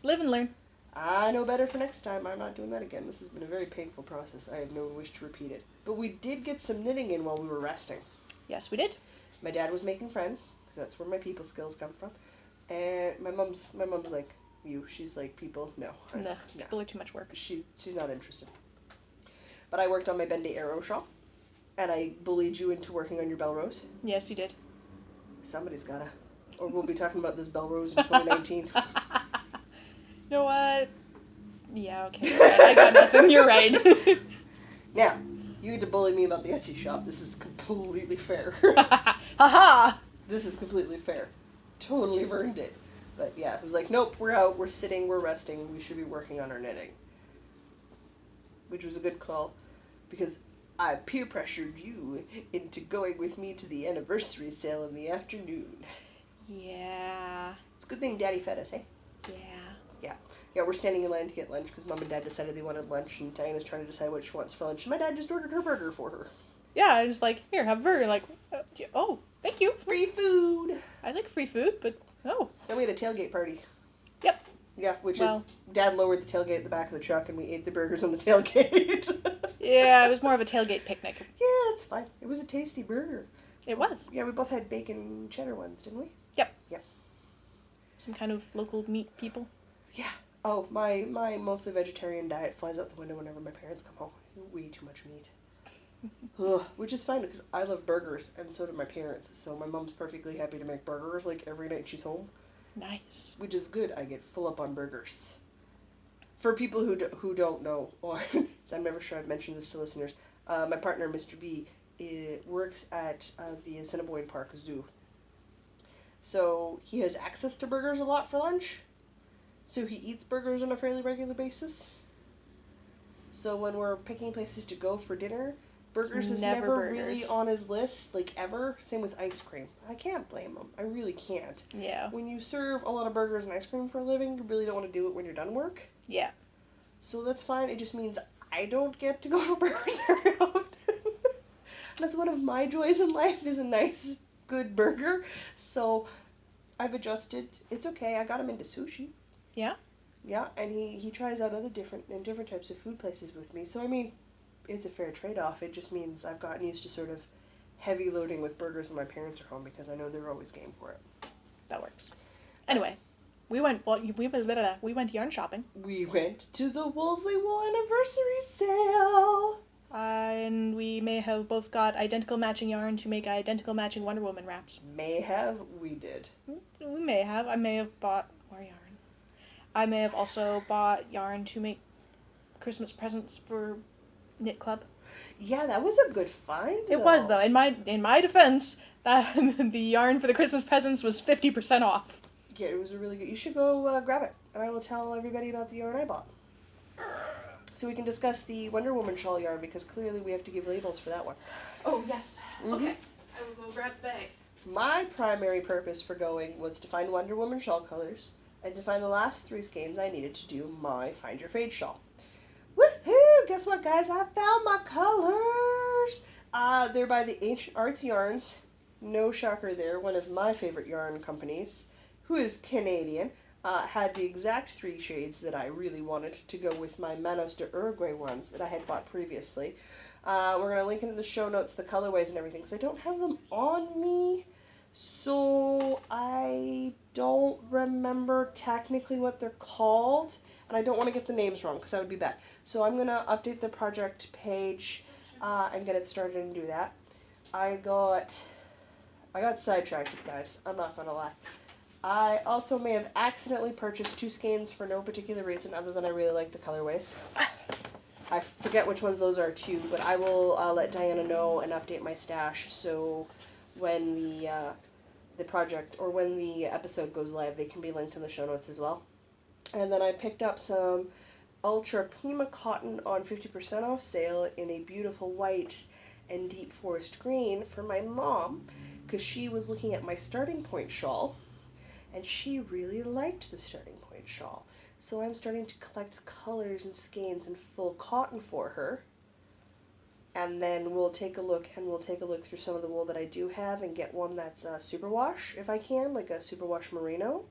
Live and learn. I know better for next time. I'm not doing that again. This has been a very painful process. I have no wish to repeat it. But we did get some knitting in while we were resting. Yes, we did. My dad was making friends, because that's where my people skills come from. And my mom's like, you. She's like, people, no. No, people are too much work. She's not interested. But I worked on my Bendy arrow shawl, and I bullied you into working on your bell rose. Yes, you did. Somebody's gotta. Or we'll be talking about this bell rose in 2019. You know what? Yeah, okay. I got nothing. You're right. Now, you get to bully me about the Etsy shop. This is completely fair. Haha! This is completely fair. Totally earned it. But yeah, it was like, nope, we're out, we're sitting, we're resting, we should be working on our knitting. Which was a good call, because I peer pressured you into going with me to the anniversary sale in the afternoon. Yeah. It's a good thing Daddy fed us, eh? Yeah, we're standing in line to get lunch because Mom and Dad decided they wanted lunch, and Diana's trying to decide what she wants for lunch. And my dad just ordered her burger for her. Yeah, I was like, here, have a burger. Like, oh, thank you. Free food! I like free food, but oh. Then we had a tailgate party. Yep. Yeah, which is, Dad lowered the tailgate at the back of the truck, and we ate the burgers on the tailgate. Yeah, it was more of a tailgate picnic. Yeah, that's fine. It was a tasty burger. It was. Yeah, we both had bacon cheddar ones, didn't we? Yep. Yep. Some kind of local meat people. Yeah. Oh, my mostly vegetarian diet flies out the window whenever my parents come home. Way too much meat. Ugh, which is fine because I love burgers, and so do my parents. So my mom's perfectly happy to make burgers like every night she's home. Nice. Which is good. I get full up on burgers. For people who don't know, or I'm never sure I've mentioned this to listeners, my partner, Mr. B, works at the Assiniboine Park Zoo. So he has access to burgers a lot for lunch. So he eats burgers on a fairly regular basis. So when we're picking places to go for dinner, burgers is never really on his list, like ever. Same with ice cream. I can't blame him. I really can't. Yeah. When you serve a lot of burgers and ice cream for a living, you really don't want to do it when you're done work. Yeah. So that's fine. It just means I don't get to go for burgers very often. That's one of my joys in life, is a nice, good burger. So I've adjusted. It's okay. I got him into sushi. Yeah? Yeah, and he tries out other different types of food places with me. So, I mean, it's a fair trade-off. It just means I've gotten used to sort of heavy loading with burgers when my parents are home because I know they're always game for it. That works. Anyway, we went yarn shopping. We went to the Wolseley Wool anniversary sale. And we may have both got identical matching yarn to make identical matching Wonder Woman wraps. May have, we did. We may have. I may have bought more yarn. I may have also bought yarn to make Christmas presents for Knit Club. Yeah, that was a good find. It was, though. In my defense, that the yarn for the Christmas presents was 50% off. Yeah, it was a really good. You should go grab it, and I will tell everybody about the yarn I bought. So we can discuss the Wonder Woman shawl yarn, because clearly we have to give labels for that one. Oh, yes. Mm-hmm. Okay. I will go grab the bag. My primary purpose for going was to find Wonder Woman shawl colors, and to find the last 3 skeins I needed to do my Find Your Fade shawl. Woohoo! Guess what, guys? I found my colors! They're by the Ancient Arts Yarns. No shocker there. One of my favorite yarn companies, who is Canadian, had the exact 3 shades that I really wanted to go with my Manos de Uruguay ones that I had bought previously. We're going to link into the show notes the colorways and everything, because I don't have them on me, so I don't remember technically what they're called, and I don't want to get the names wrong, because that would be bad. So I'm going to update the project page and get it started and do that. I got sidetracked, guys. I'm not going to lie. I also may have accidentally purchased 2 skeins for no particular reason other than I really like the colorways. I forget which ones those are too, but I will let Diana know and update my stash, so when the project, or when the episode goes live, they can be linked in the show notes as well. And then I picked up some Ultra Pima cotton on 50% off sale in a beautiful white and deep forest green for my mom, because she was looking at my Starting Point shawl, and she really liked the Starting Point shawl. So I'm starting to collect colors and skeins in full cotton for her. And then we'll take a look through some of the wool that I do have and get one that's superwash, if I can, like a superwash merino,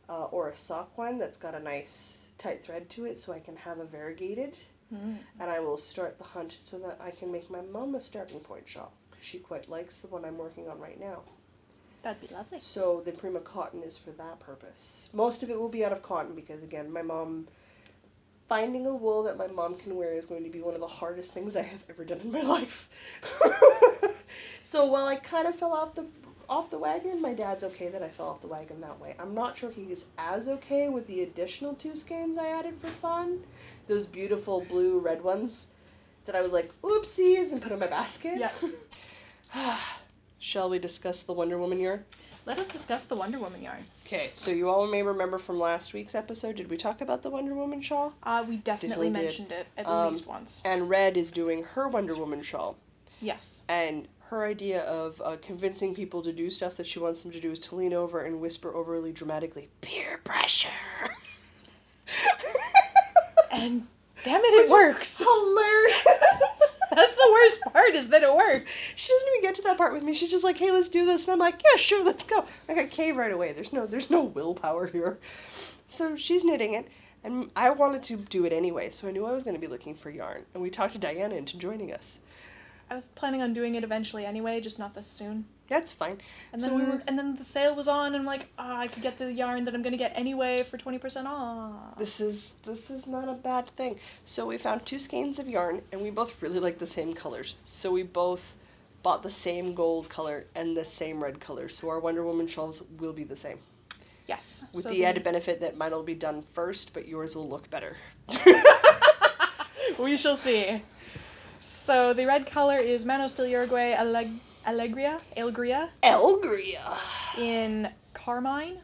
or a sock one that's got a nice tight thread to it so I can have a variegated. And I will start the hunt so that I can make my mom a Starting Point shawl, because she quite likes the one I'm working on right now. That'd be lovely. So the Prima cotton is for that purpose. Most of it will be out of cotton because, again, finding a wool that my mom can wear is going to be one of the hardest things I have ever done in my life. So while I kind of fell off the wagon, my dad's okay that I fell off the wagon that way. I'm not sure he is as okay with the additional 2 skeins I added for fun. Those beautiful blue-red ones that I was like, oopsies, and put in my basket. Yeah. Shall we discuss the Wonder Woman yarn? Let us discuss the Wonder Woman yarn. Okay, so you all may remember from last week's episode, did we talk about the Wonder Woman shawl? We definitely mentioned it at least once. And Red is doing her Wonder Woman shawl. Yes. And her idea of convincing people to do stuff that she wants them to do is to lean over and whisper overly dramatically, peer pressure. And damn it, it works. Hilarious. That's the worst part, is that it works. She doesn't even get to that part with me. She's just like, hey, let's do this. And I'm like, yeah, sure, let's go. I got cave right away. There's no willpower here. So she's knitting it, and I wanted to do it anyway, so I knew I was going to be looking for yarn. And we talked to Diana into joining us. I was planning on doing it eventually anyway, just not this soon. That's fine. And then the sale was on, and I'm like, I could get the yarn that I'm going to get anyway for 20% off. This is not a bad thing. So we found 2 skeins of yarn, and we both really like the same colors. So we both bought the same gold color and the same red color. So our Wonder Woman shawls will be the same. Yes. With the added benefit that mine will be done first, but yours will look better. We shall see. So the red color is Manos de Uruguay Alegria in Carmine.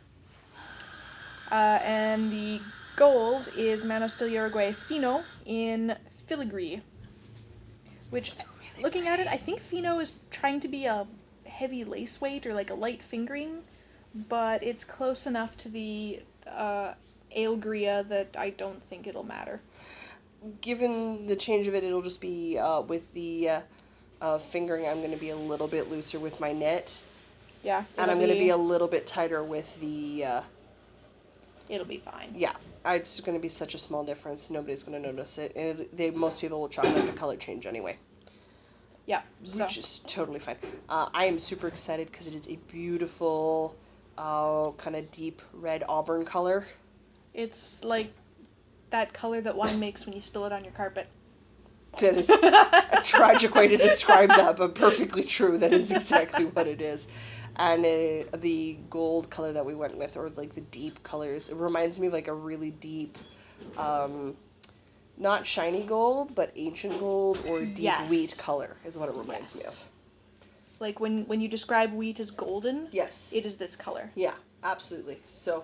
And the gold is Manos de Uruguay Fino in Filigree. Which, really looking at it, I think Fino is trying to be a heavy lace weight or like a light fingering, but it's close enough to the Alegria that I don't think it'll matter. Given the change of it, it'll just be with the fingering, I'm going to be a little bit looser with my knit. Yeah. And I'm going to be a little bit tighter with the... It'll be fine. Yeah. It's going to be such a small difference. Nobody's going to notice it. Most people will chalk it up to color change anyway. Yeah. Which is totally fine. I am super excited because it is a beautiful, kind of deep red auburn color. It's like that color that wine makes when you spill it on your carpet. That is a tragic way to describe that, but perfectly true. That is exactly what it is. And the gold color that we went with, or like the deep colors, it reminds me of like a really deep, not shiny gold, but ancient gold or deep wheat color is what it reminds me of. Like when you describe wheat as golden, yes, it is this color. Yeah, absolutely. So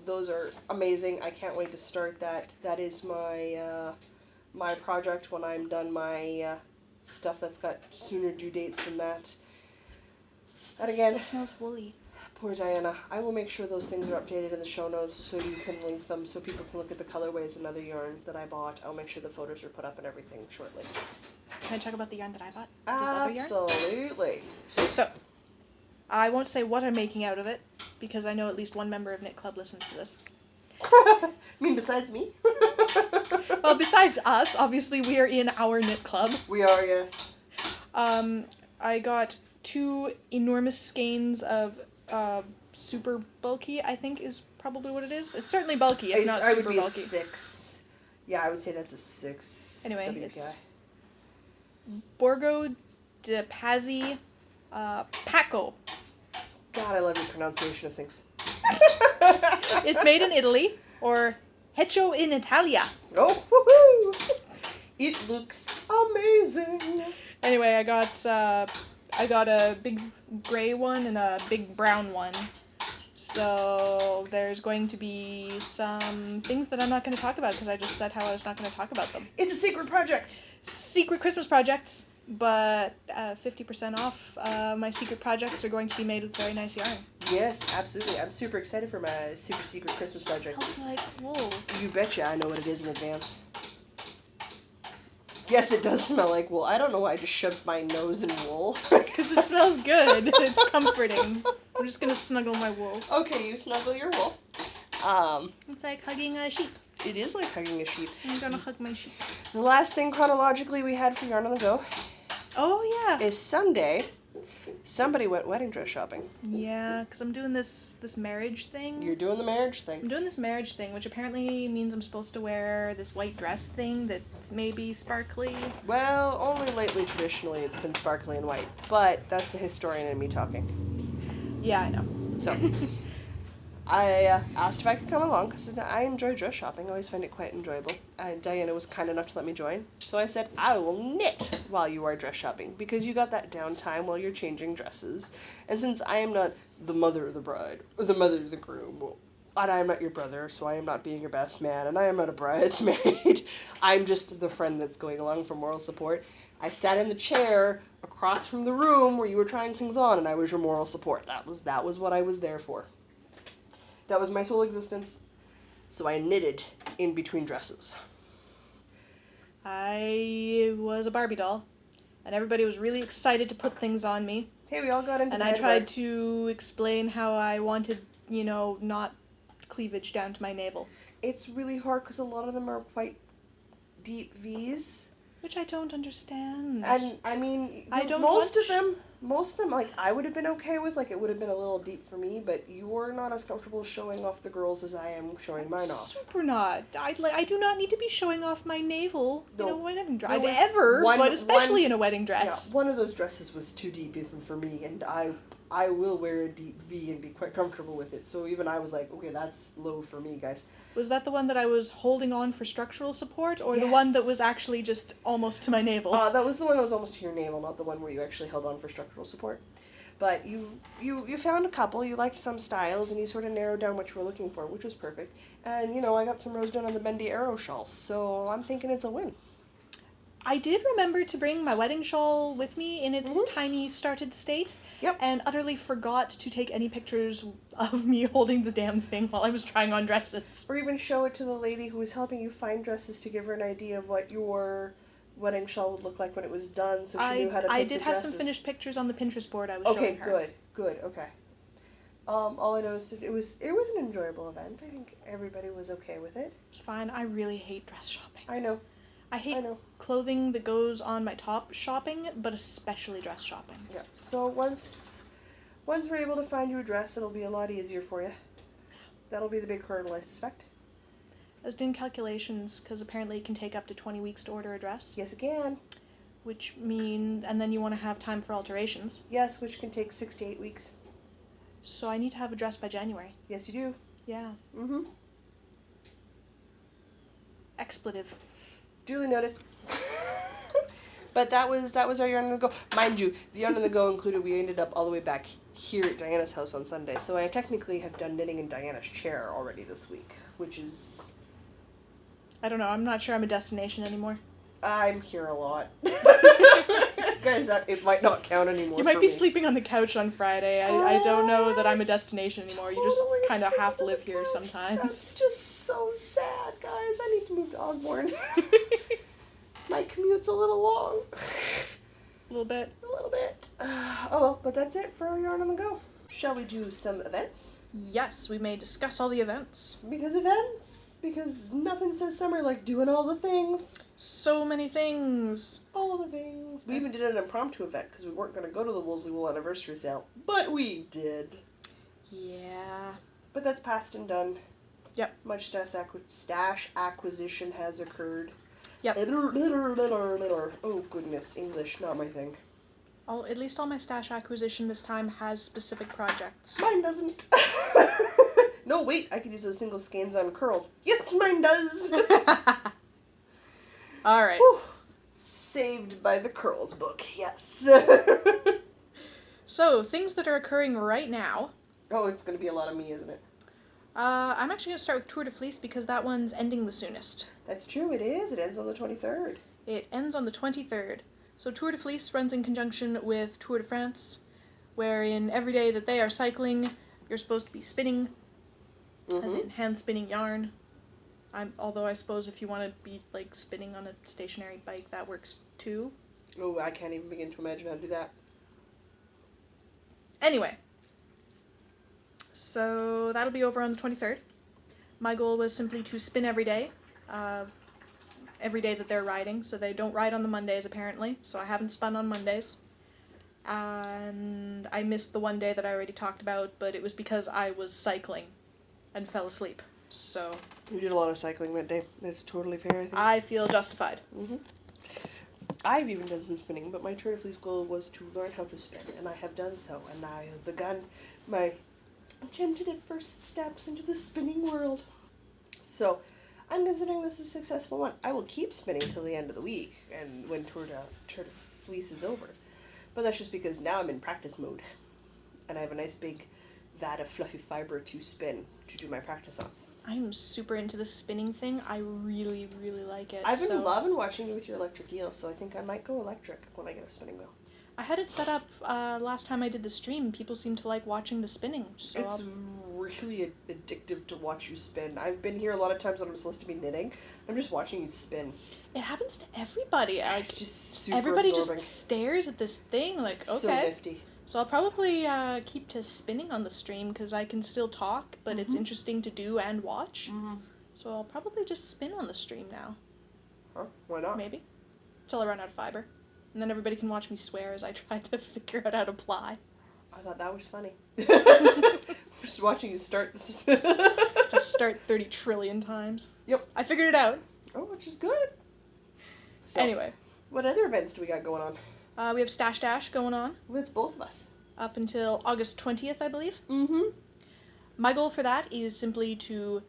those are amazing. I can't wait to start that. That is my my project when I'm done my stuff that's got sooner due dates than that. And again, it still smells woolly. Poor Diana. I will make sure those things are updated in the show notes so you can link them so people can look at the colorways and other yarn that I bought. I'll make sure the photos are put up and everything shortly. Can I talk about the yarn that I bought? This other yarn? Absolutely. So, I won't say what I'm making out of it, because I know at least one member of Knit Club listens to this. You mean besides me? Well, besides us, obviously we are in our Knit Club. We are, yes. I got 2 enormous skeins of super bulky, I think is probably what it is. It's certainly bulky, if not super bulky. I would be a 6. Yeah, I would say that's a 6. Anyway, WPI. it's Borgo de Pazzi Paco. God, I love your pronunciation of things. It's made in Italy, or Hecho in Italia. Oh, woohoo! It looks amazing. Anyway, I got a big gray one and a big brown one. So there's going to be some things that I'm not going to talk about because I just said how I was not going to talk about them. It's a secret project. Secret Christmas projects, but 50% off. My secret projects are going to be made with very nice yarn. Yes, absolutely. I'm super excited for my super secret Christmas project. Smells like wool. You betcha I know what it is in advance. Yes, it does smell like wool. I don't know why I just shoved my nose in wool. Because it smells good. It's comforting. I'm just going to snuggle my wool. Okay, you snuggle your wool. It's like hugging a sheep. It is like hugging a sheep. I'm going to hug my sheep. The last thing chronologically we had for Yarn on the Go is Sunday. Somebody went wedding dress shopping. Yeah, because I'm doing this marriage thing. You're doing the marriage thing. I'm doing this marriage thing, which apparently means I'm supposed to wear this white dress thing that may be sparkly. Well, only lately, traditionally, it's been sparkly and white. But that's the historian in me talking. Yeah, I know. So, I asked if I could come along, because I enjoy dress shopping. I always find it quite enjoyable. And Diana was kind enough to let me join. So I said, I will knit while you are dress shopping, because you got that downtime while you're changing dresses. And since I am not the mother of the bride, or the mother of the groom, and I am not your brother, so I am not being your best man, and I am not a bridesmaid, I'm just the friend that's going along for moral support. I sat in the chair across from the room where you were trying things on, and I was your moral support. That was what I was there for. That was my sole existence. So I knitted in between dresses. I was a Barbie doll, and everybody was really excited to put things on me. Hey, we all got into And I tried to explain how I wanted, not cleavage down to my navel. It's really hard because a lot of them are quite deep V's. Which I don't understand. And, I mean, most of them, like, I would have been okay with, like, it would have been a little deep for me, but you're not as comfortable showing off the girls as I am showing mine off. Super not. I do not need to be showing off my navel in a wedding dress. Ever, but especially in a wedding dress. Yeah, one of those dresses was too deep even for me, and I will wear a deep V and be quite comfortable with it. So even I was like, okay, that's low for me, guys. Was that the one that I was holding on for structural support, or the one that was actually just almost to my navel? That was the one that was almost to your navel, not the one where you actually held on for structural support. But you found a couple, you liked some styles, and you sort of narrowed down what you were looking for, which was perfect. And, I got some rose done on the Bendy arrow shawls, so I'm thinking it's a win. I did remember to bring my wedding shawl with me in its tiny started state. Yep. And utterly forgot to take any pictures of me holding the damn thing while I was trying on dresses. Or even show it to the lady who was helping you find dresses to give her an idea of what your wedding shawl would look like when it was done, so she knew how to pick I the did have dresses. some finished pictures on the Pinterest board I was showing her. Okay, good, okay. All I know is it was an enjoyable event. I think everybody was okay with it. It's fine. I really hate dress shopping. I know. I hate clothing that goes on my top shopping, but especially dress shopping. Yeah. So once we're able to find you a dress, it'll be a lot easier for you. That'll be the big hurdle, I suspect. I was doing calculations because apparently it can take up to 20 weeks to order a dress. Yes, it can. Which means, and then you want to have time for alterations. Yes, which can take 6 to 8 weeks. So I need to have a dress by January. Yes, you do. Yeah. Mm-hmm. Expletive. Duly noted. But that was our yarn on the go. Mind you, the yarn on the go included we ended up all the way back here at Diana's house on Sunday. So I technically have done knitting in Diana's chair already this week, which is... I don't know, I'm not sure I'm a destination anymore. I'm here a lot. Guys, it might not count anymore. You might for be me. sleeping on the couch on Friday. I don't know that I'm a destination anymore. You just Totally kind of sleeping half on the live here couch. sometimes. That's just so sad, guys. I need to move to Osborne. My commute's a little long. A little bit. A little bit. Oh well, but that's it for our yarn on the go. Shall we do some events? Yes, we may discuss all the events. Because nothing says summer like doing all the things. So many things. All the things. We even did an impromptu event because we weren't going to go to the Woolsey Wool anniversary sale, but we did. Yeah. But that's past and done. Yep. Much stash acquisition has occurred. Yep. Oh goodness, English, not my thing. At least all my stash acquisition this time has specific projects. Mine doesn't. No, wait, I could use those single skeins on curls. Yes, mine does. Alright. Saved by the curls book, yes. So, things that are occurring right now. Oh, it's going to be a lot of me, isn't it? I'm actually going to start with Tour de Fleece because that one's ending the soonest. That's true, it is. It ends on the 23rd. It ends on the 23rd. So Tour de Fleece runs in conjunction with Tour de France, wherein every day that they are cycling, you're supposed to be spinning, as in hand spinning yarn. Although I suppose if you want to be like spinning on a stationary bike, that works too. Oh, I can't even begin to imagine how to do that. Anyway, so that'll be over on the 23rd. My goal was simply to spin every day that they're riding, so they don't ride on the Mondays apparently, so I haven't spun on Mondays. And I missed the one day that I already talked about, but it was because I was cycling and fell asleep, so... We did a lot of cycling that day. That's totally fair, I think. I feel justified. Mm-hmm. I've even done some spinning, but my Tour de Fleece goal was to learn how to spin, and I have done so, and I have begun my tentative first steps into the spinning world. So, I'm considering this a successful one. I will keep spinning till the end of the week, and when Tour de Fleece is over. But that's just because now I'm in practice mode, and I have a nice big vat of fluffy fibre to spin to do my practice on. I'm super into the spinning thing. I really, really like it. I've been loving watching you with your electric eel, so I think I might go electric when I get a spinning wheel. I had it set up last time I did the stream. People seem to like watching the spinning. So it's really addictive to watch you spin. I've been here a lot of times when I'm supposed to be knitting. I'm just watching you spin. It happens to everybody. It's just super everybody absorbing. just stares at this thing like, okay. So nifty. So I'll probably keep to spinning on the stream because I can still talk, but it's interesting to do and watch. Mm-hmm. So I'll probably just spin on the stream now. Huh? Why not? Maybe. Till I run out of fibre. And then everybody can watch me swear as I try to figure out how to ply. I thought that was funny. Just watching you start this. Just start 30 trillion times. Yep. I figured it out. Oh, which is good. So, anyway. What other events do we got going on? We have Stash Dash going on. Well, it's both of us. Up until August 20th, I believe. Mm-hmm. My goal for that is simply to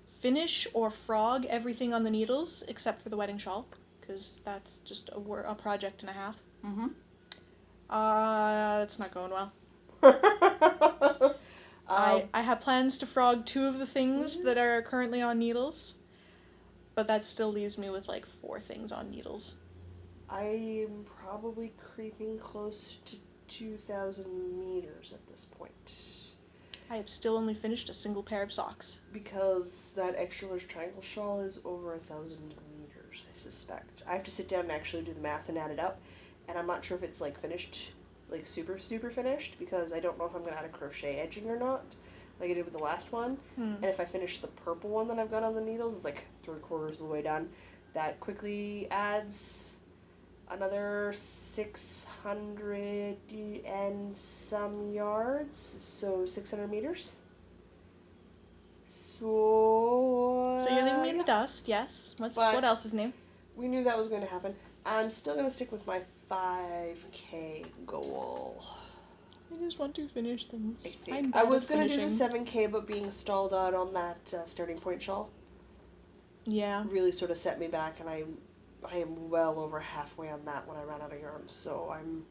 finish or frog everything on the needles except for the wedding shawl, because that's just a project and a half. Mm-hmm. That's not going well. I have plans to frog 2 of the things that are currently on needles, but that still leaves me with like 4 things on needles. I am probably creeping close to 2,000 meters at this point. I have still only finished a single pair of socks. Because that extra large triangle shawl is over 1,000 meters, I suspect. I have to sit down and actually do the math and add it up, and I'm not sure if it's like finished, like super finished, because I don't know if I'm going to add a crochet edging or not, like I did with the last one. And if I finish the purple one that I've got on the needles, it's like 3/4 of the way done. That quickly adds another 600 and some yards, so 600 meters. So you're leaving me in the yeah. dust, yes. But What else is new? we knew that was going to happen. I'm still going to stick with my 5K goal. I just want to finish things. I was going to do the 7K, but being stalled out on that starting point shawl really sort of set me back, and I am well over halfway on that when I ran out of yarn. So I'm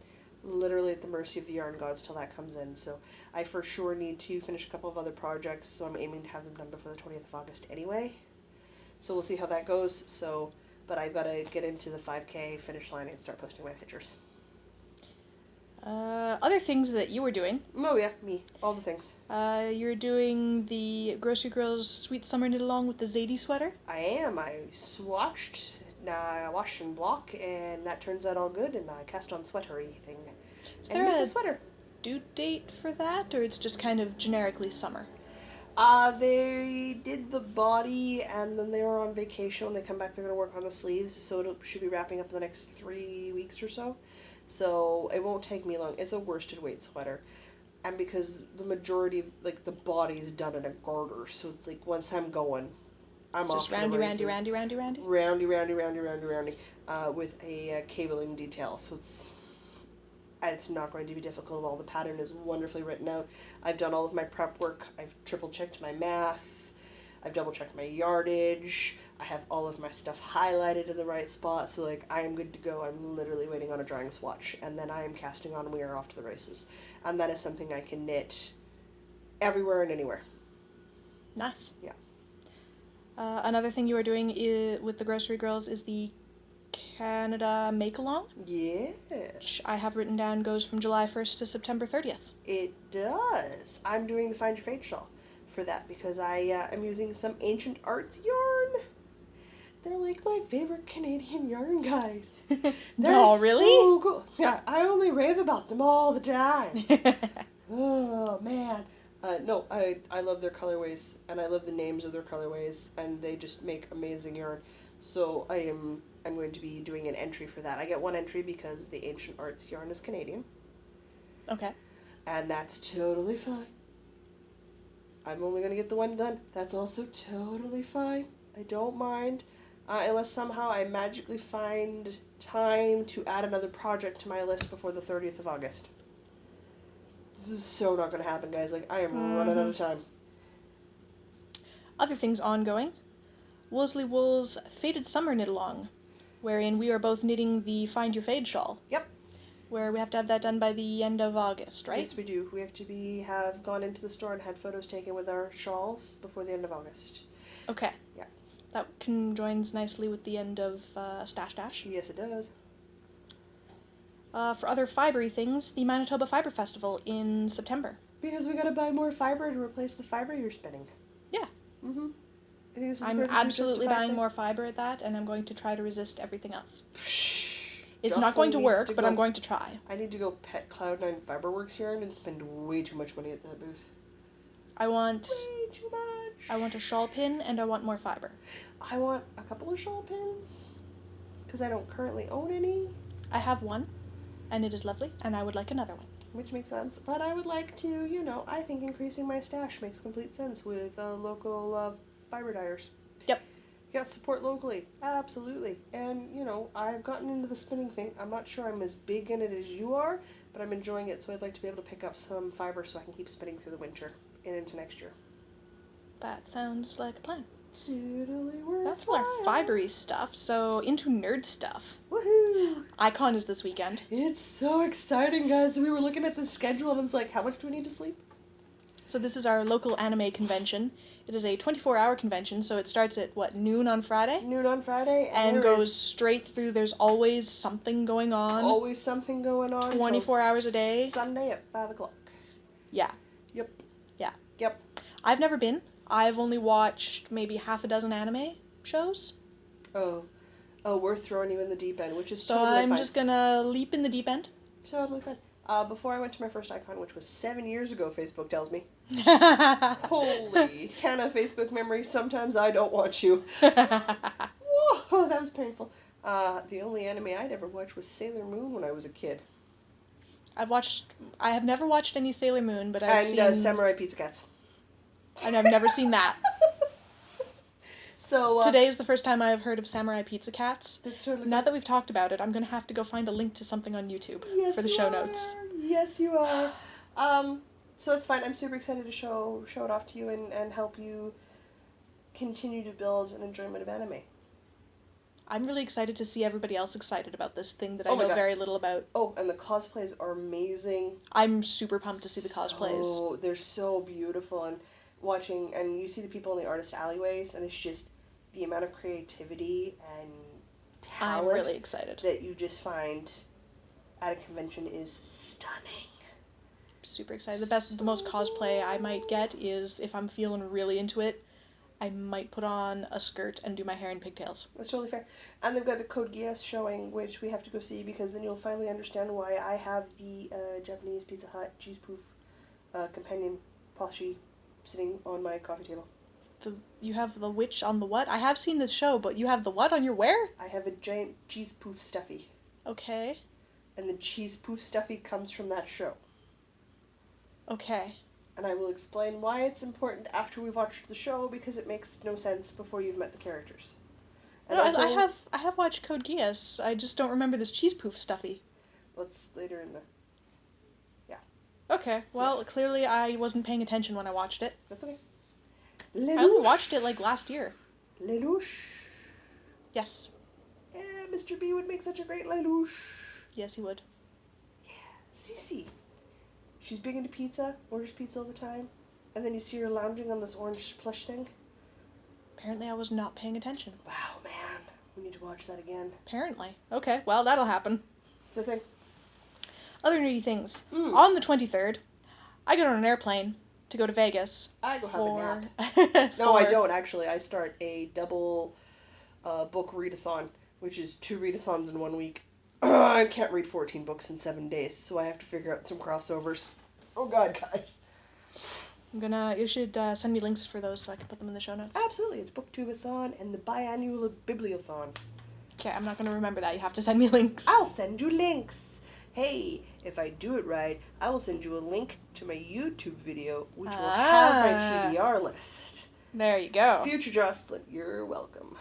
literally at the mercy of the yarn gods till that comes in. So I for sure need to finish a couple of other projects, so I'm aiming to have them done before the 20th of August anyway. So we'll see how that goes. But I've got to get into the 5K finish line and start posting my pictures. Other things that you were doing. Oh yeah, me. All the things. You're doing the Grocery Girls Sweet Summer Knit Along with the Zadie sweater. I am. I swatched, I washed and block, and that turns out all good, and I cast on sweatery thing. Is and there make a a sweater. due date for that, or it's just kind of generically summer? They did the body, and then they were on vacation. When they come back, they're going to work on the sleeves, so it should be wrapping up in the next 3 weeks or so. So it won't take me long. It's a worsted weight sweater. And because the majority of, the body's done in a garter, so it's like, once I'm going, I'm It's off just to the roundy, races. roundy, roundy, roundy? Roundy, with a cabling detail. So it's not going to be difficult at all. The pattern is wonderfully written out. I've done all of my prep work. I've triple-checked my math. I've double-checked my yardage. I have all of my stuff highlighted in the right spot. So, I am good to go. I'm literally waiting on a drying swatch. And then I am casting on and we are off to the races. And that is something I can knit everywhere and anywhere. Nice. Yeah. Another thing you are doing with the Grocery Girls is the Canada Make-Along. Yes. Which I have written down goes from July 1st to September 30th. It does. I'm doing the Find Your Fade shawl for that because I am using some Ancient Arts yarn. They're like my favorite Canadian yarn, guys. No, really? So cool. Yeah, I only rave about them all the time. Oh, man. No, I love their colorways, and I love the names of their colorways, and they just make amazing yarn. So I'm going to be doing an entry for that. I get one entry because the Ancient Arts yarn is Canadian. Okay. And that's totally fine. I'm only going to get the one done. That's also totally fine. I don't mind. Unless somehow I magically find time to add another project to my list before the 30th of August. This is so not going to happen, guys. I am running out of time. Other things ongoing. Wolseley Wool's Faded Summer Knit Along, wherein we are both knitting the Find Your Fade shawl. Yep. Where we have to have that done by the end of August, right? Yes, we do. We have to have gone into the store and had photos taken with our shawls before the end of August. Okay. Yeah. That conjoins nicely with the end of Stash Dash. Yes, it does. For other fibery things, the Manitoba Fibre Festival in September. Because we gotta buy more fibre to replace the fibre you're spinning. Yeah. Mm-hmm. I think this is I'm absolutely buying more fibre at that, and I'm going to try to resist everything else. It's not going to work, but I'm going to try. I need to go pet Cloud9 Fiberworks yarn and spend way too much money at that booth. I want way too much. I want a shawl pin, and I want more fibre. I want a couple of shawl pins, because I don't currently own any. I have one, and it is lovely, and I would like another one. Which makes sense, but I would like to, I think increasing my stash makes complete sense with local fiber dyers. Yep. Yeah, support locally. Absolutely. And, I've gotten into the spinning thing. I'm not sure I'm as big in it as you are, but I'm enjoying it, so I'd like to be able to pick up some fiber so I can keep spinning through the winter and into next year. That sounds like a plan. Totally worth That's all our fibery stuff, so into nerd stuff. Woohoo! Icon is this weekend. It's so exciting, guys. We were looking at the schedule and I was like, how much do we need to sleep? So this is our local anime convention. It is a 24-hour convention, so it starts at, noon on Friday? Noon on Friday. And goes straight through. There's always something going on. Always something going on. 24 hours a day. Sunday at 5 o'clock. Yeah. Yep. Yeah. Yep. I've never been. I've only watched maybe half a dozen anime shows. Oh, we're throwing you in the deep end, which is so totally fine. So I'm just gonna leap in the deep end. Totally fine. Before I went to my first Icon, which was 7 years ago, Facebook tells me. Holy Hannah, Facebook memory, sometimes I don't want you. Whoa, that was painful. The only anime I'd ever watched was Sailor Moon when I was a kid. I have never watched any Sailor Moon, but I've seen... Samurai Pizza Cats. And I've never seen that. So Today is the first time I've heard of samurai pizza cats. That's totally Now that we've talked about it, I'm going to have to go find a link to something on YouTube for the show notes. Yes, you are. So it's fine. I'm super excited to show it off to you and help you continue to build an enjoyment of anime. I'm really excited to see everybody else excited about this thing that I Oh my know God. very little about. Oh, and the cosplays are amazing. I'm super pumped to see the cosplays. Oh, they're so beautiful, and watching, and you see the people in the artist alleyways, and it's just the amount of creativity and talent I'm really excited. that you just find at a convention is stunning. Super excited. The most cosplay I might get is, if I'm feeling really into it, I might put on a skirt and do my hair in pigtails. That's totally fair. And they've got the Code Geass showing, which we have to go see, because then you'll finally understand why I have the Japanese Pizza Hut cheese proof companion plushie sitting on my coffee table. You have the witch on the what? I have seen this show, but you have the what on your where? I have a giant cheese proof stuffy. Okay. And the cheese proof stuffy comes from that show. Okay. And I will explain why it's important after we've watched the show, because it makes no sense before you've met the characters. And No, also, I have watched Code Geass. I just don't remember this cheese proof stuffy. What's later in the... Okay, well, clearly I wasn't paying attention when I watched it. That's okay. I only watched it, like, last year. Lelouch. Yes. Yeah, Mr. B would make such a great Lelouch. Yes, he would. Yeah, Cece. She's big into pizza, orders pizza all the time, and then you see her lounging on this orange plush thing. Apparently I was not paying attention. Wow, man. We need to watch that again. Apparently. Okay, well, that'll happen. It's a thing. Other nerdy things. On the 23rd, I get on an airplane to go to Vegas. I go have a nap. No, I don't, actually. I start a double book readathon, which is 2 readathons in 1 week. I can't read 14 books in 7 days, so I have to figure out some crossovers. Oh God, guys. You should send me links for those so I can put them in the show notes. Absolutely. It's Booktubeathon and the biannual Bibliothon. Okay, I'm not going to remember that. You have to send me links. I'll send you links. Hey, if I do it right, I will send you a link to my YouTube video, which will have my TBR list. There you go. Future Jocelyn, you're welcome.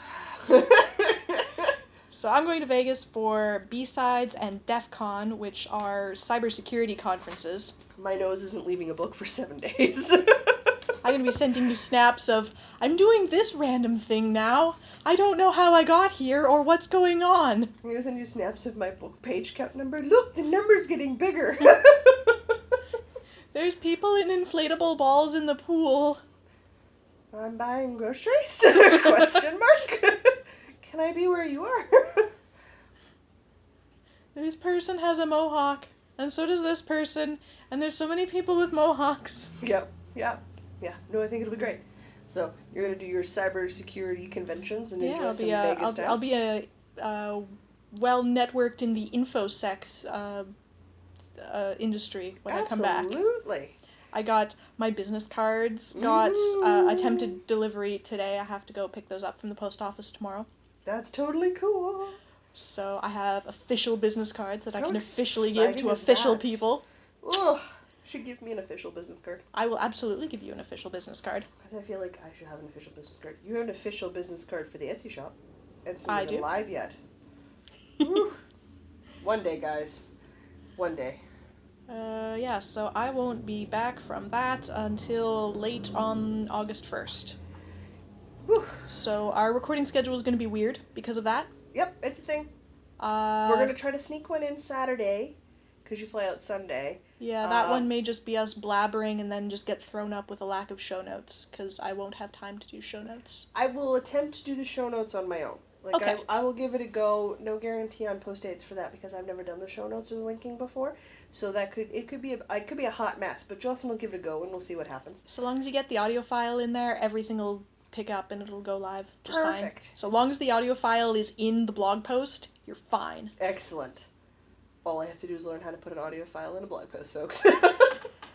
So I'm going to Vegas for B-Sides and DEF CON, which are cybersecurity conferences. My nose isn't leaving a book for 7 days. I'm going to be sending you snaps of, I'm doing this random thing now. I don't know how I got here or what's going on. I'm going to send you snaps of my book page count number. Look, the number's getting bigger. There's people in inflatable balls in the pool. I'm buying groceries? Question mark. Can I be where you are? This person has a mohawk, and so does this person, and there's so many people with mohawks. Yep. No, I think it'll be great. So, you're going to do your cybersecurity conventions and enjoy some Vegas time? I'll be a well-networked in the InfoSec industry when I come back. Absolutely. I got my business cards, got attempted delivery today. I have to go pick those up from the post office tomorrow. That's totally cool. So I have official business cards that I can officially exciting give to is official that? people. Ugh. Should give me an official business card. I will absolutely give you an official business card. Because I feel like I should have an official business card. You have an official business card for the Etsy shop. It's I not do. even live yet. Woo. One day, guys. One day. Yeah, so I won't be back from that until late on August 1st. Whew. So our recording schedule is going to be weird because of that. Yep, it's a thing. We're going to try to sneak one in Saturday, because you fly out Sunday. Yeah, that one may just be us blabbering and then just get thrown up with a lack of show notes, because I won't have time to do show notes. I will attempt to do the show notes on my own. Okay. I will give it a go. No guarantee on post dates for that, because I've never done the show notes or the linking before. So it could be a hot mess, but Jocelyn will give it a go and we'll see what happens. So long as you get the audio file in there, everything will pick up and it'll go live just fine. Perfect. So long as the audio file is in the blog post, you're fine. Excellent. All I have to do is learn how to put an audio file in a blog post, folks.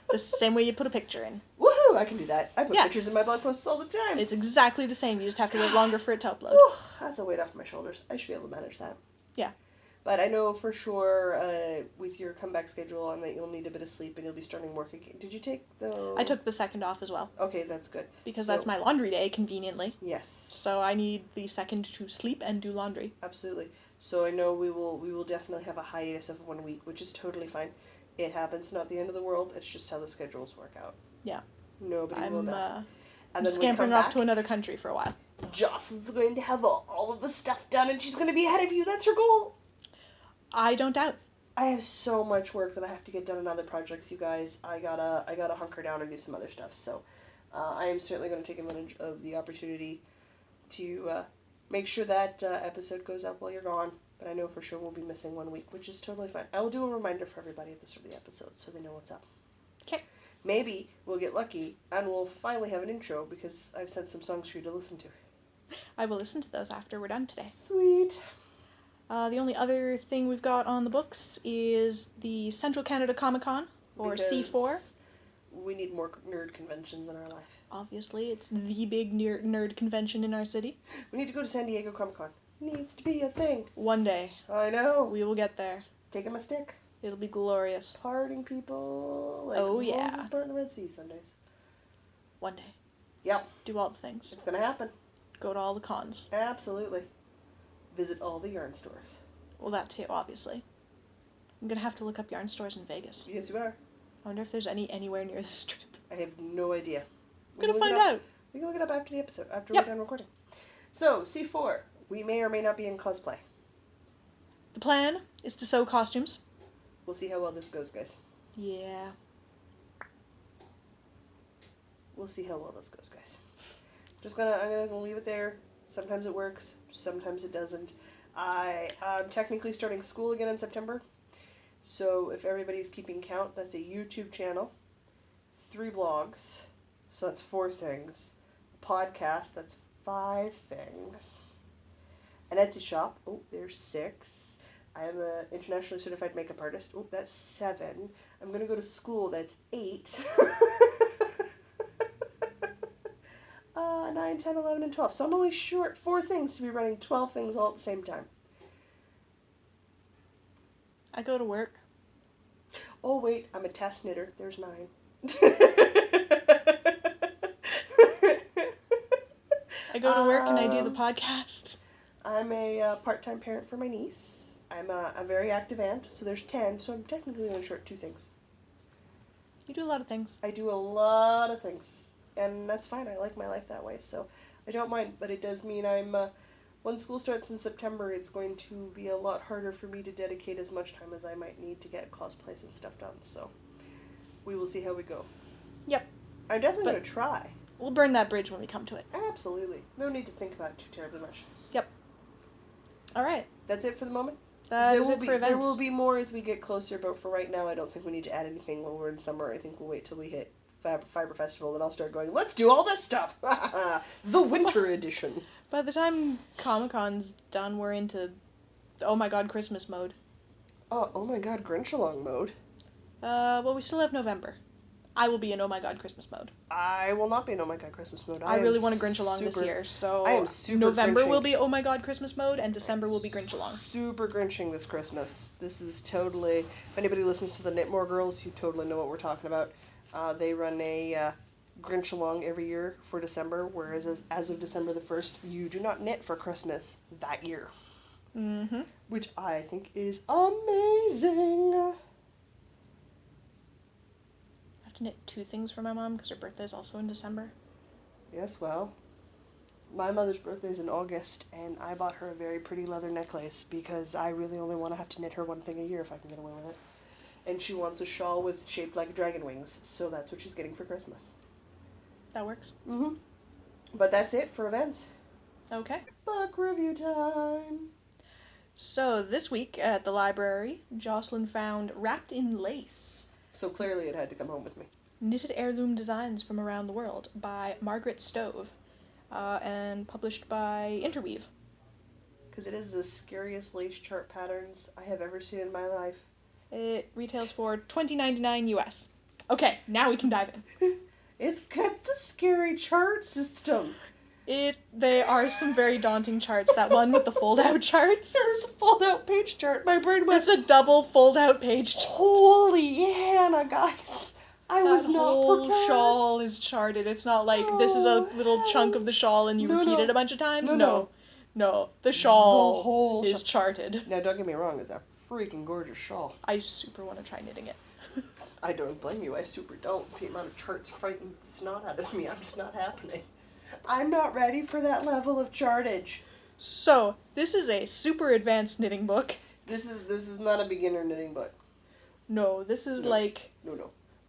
The same way you put a picture in. Woohoo! I can do that. I put Yeah. pictures in my blog posts all the time. It's exactly the same. You just have to wait longer for it to upload. Whew, that's a weight off my shoulders. I should be able to manage that. Yeah. But I know for sure with your comeback schedule on that you'll need a bit of sleep and you'll be starting work again. Did you take the... I took the 2nd off as well. Okay, that's good. Because that's my laundry day, conveniently. Yes. So I need the 2nd to sleep and do laundry. Absolutely. So I know we will definitely have a hiatus of 1 week, which is totally fine. It happens, not the end of the world. It's just how the schedules work out. Yeah. Nobody will die. I'm scampering off to another country for a while. Jocelyn's going to have all of the stuff done, and she's going to be ahead of you. That's her goal. I don't doubt. I have so much work that I have to get done on other projects, you guys. I gotta hunker down and do some other stuff. So, I am certainly going to take advantage of the opportunity to make sure that episode goes up while you're gone. But I know for sure we'll be missing 1 week, which is totally fine. I will do a reminder for everybody at the start of the episode so they know what's up. Okay. Maybe we'll get lucky and we'll finally have an intro because I've sent some songs for you to listen to. I will listen to those after we're done today. Sweet. The only other thing we've got on the books is the Central Canada Comic-Con, or Because C4. We need more nerd conventions in our life. Obviously, it's the big nerd convention in our city. We need to go to San Diego Comic-Con. Needs to be a thing. One day. I know. We will get there. Take him a stick. It'll be glorious. Parting people like yeah. Moses part in the Red Sea Sundays. One day. Yep. Do all the things. It's gonna happen. Go to all the cons. Absolutely. Visit all the yarn stores. Well, that too, obviously. I'm gonna have to look up yarn stores in Vegas. Yes, you are. I wonder if there's any anywhere near the Strip. I have no idea. I'm gonna find out. We can look it up after the episode, after Yep. we're done recording. So, C4. We may or may not be in cosplay. The plan is to sew costumes. We'll see how well this goes, guys. Yeah. We'll see how well this goes, guys. I'm gonna leave it there. Sometimes it works, sometimes it doesn't. I'm technically starting school again in September. So if everybody's keeping count, that's a YouTube channel, 3 blogs, so that's 4 things. A podcast, that's 5 things. An Etsy shop, oh, there's 6. I am an internationally certified makeup artist, oh, that's 7. I'm going to go to school, that's 8. 9, 10, 11, and 12. So I'm only short 4 things to be running 12 things all at the same time. I go to work. Oh, wait, I'm a test knitter. There's 9. I go to work and I do the podcast. I'm a part-time parent for my niece. I'm a very active aunt, so there's 10, so I'm technically only short 2 things. You do a lot of things. I do a lot of things. And that's fine. I like my life that way, so I don't mind. But it does mean when school starts in September, it's going to be a lot harder for me to dedicate as much time as I might need to get cosplays and stuff done. So we will see how we go. Yep. I'm definitely going to try. We'll burn that bridge when we come to it. Absolutely. No need to think about it too terribly much. Yep. All right. That's it for the moment? That is it for events. There will be more as we get closer, but for right now, I don't think we need to add anything while we're in summer. I think we'll wait till we hit Fibre Festival, and I'll start going, let's do all this stuff! The winter edition! By the time Comic-Con's done, we're into oh my god Christmas mode. Oh my god, Grinch-along mode. Well, we still have November. I will be in oh my god Christmas mode. I will not be in oh my god Christmas mode. I really want to Grinch-along this year, so I am super November Grinching. will be oh my god Christmas mode, and December will be Grinch-along. Super Grinching this Christmas. This is totally... If anybody listens to the Knitmore Girls, you totally know what we're talking about. They run a Grinch-along every year for December, whereas as of December the 1st, you do not knit for Christmas that year. Mm-hmm. Which I think is amazing. I have to knit 2 things for my mom, because her birthday is also in December. Yes, well, my mother's birthday is in August, and I bought her a very pretty leather necklace, because I really only want to have to knit her 1 thing a year if I can get away with it. And she wants a shawl shaped like dragon wings, so that's what she's getting for Christmas. That works. Mm-hmm. But that's it for events. Okay. Book review time! So, this week at the library, Jocelyn found Wrapped in Lace. So clearly it had to come home with me. Knitted Heirloom Designs from Around the World by Margaret Stove, and published by Interweave. Because it is the scariest lace chart patterns I have ever seen in my life. It retails for $20.99 US. Okay, now we can dive in. It's got the scary chart system. They are some very daunting charts. That one with the fold-out charts. There's a fold-out page chart. My brain went... It's a double fold-out page chart. Holy Hannah, guys. I was not prepared. That whole shawl is charted. It's not like this is a little chunk of the shawl and you repeat it a bunch of times. No. The shawl whole is charted. Now, don't get me wrong. It's a freaking gorgeous shawl. I super want to try knitting it. I don't blame you. I super don't. The amount of charts frightened the snot out of me. It's not happening. I'm not ready for that level of chartage. So, this is a super advanced knitting book. This is not a beginner knitting book. No, this is like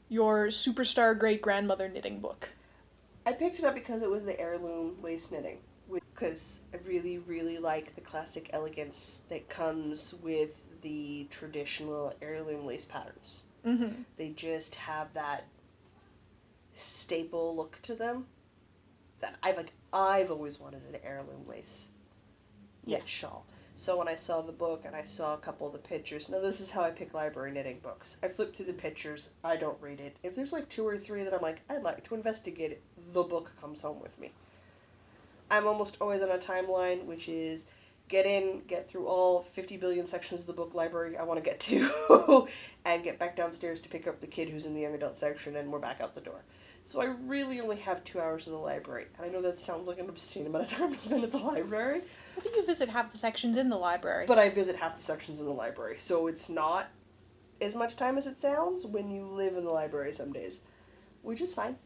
your superstar great-grandmother knitting book. I picked it up because it was the heirloom lace knitting. Because I really, really like the classic elegance that comes with the traditional heirloom lace patterns. Mm-hmm. They just have that staple look to them that I've always wanted an heirloom lace shawl. So when I saw the book and I saw a couple of the pictures, now this is how I pick library knitting books. I flip through the pictures, I don't read it. If there's like 2 or 3 that I'm like, I'd like to investigate it, the book comes home with me. I'm almost always on a timeline, which is get through all 50 billion sections of the book library I want to get to, and get back downstairs to pick up the kid who's in the young adult section, and we're back out the door. So I really only have 2 hours in the library, and I know that sounds like an obscene amount of time I spend at the library. I think you visit half the sections in the library. But I visit half the sections in the library, so it's not as much time as it sounds when you live in the library some days, which is fine.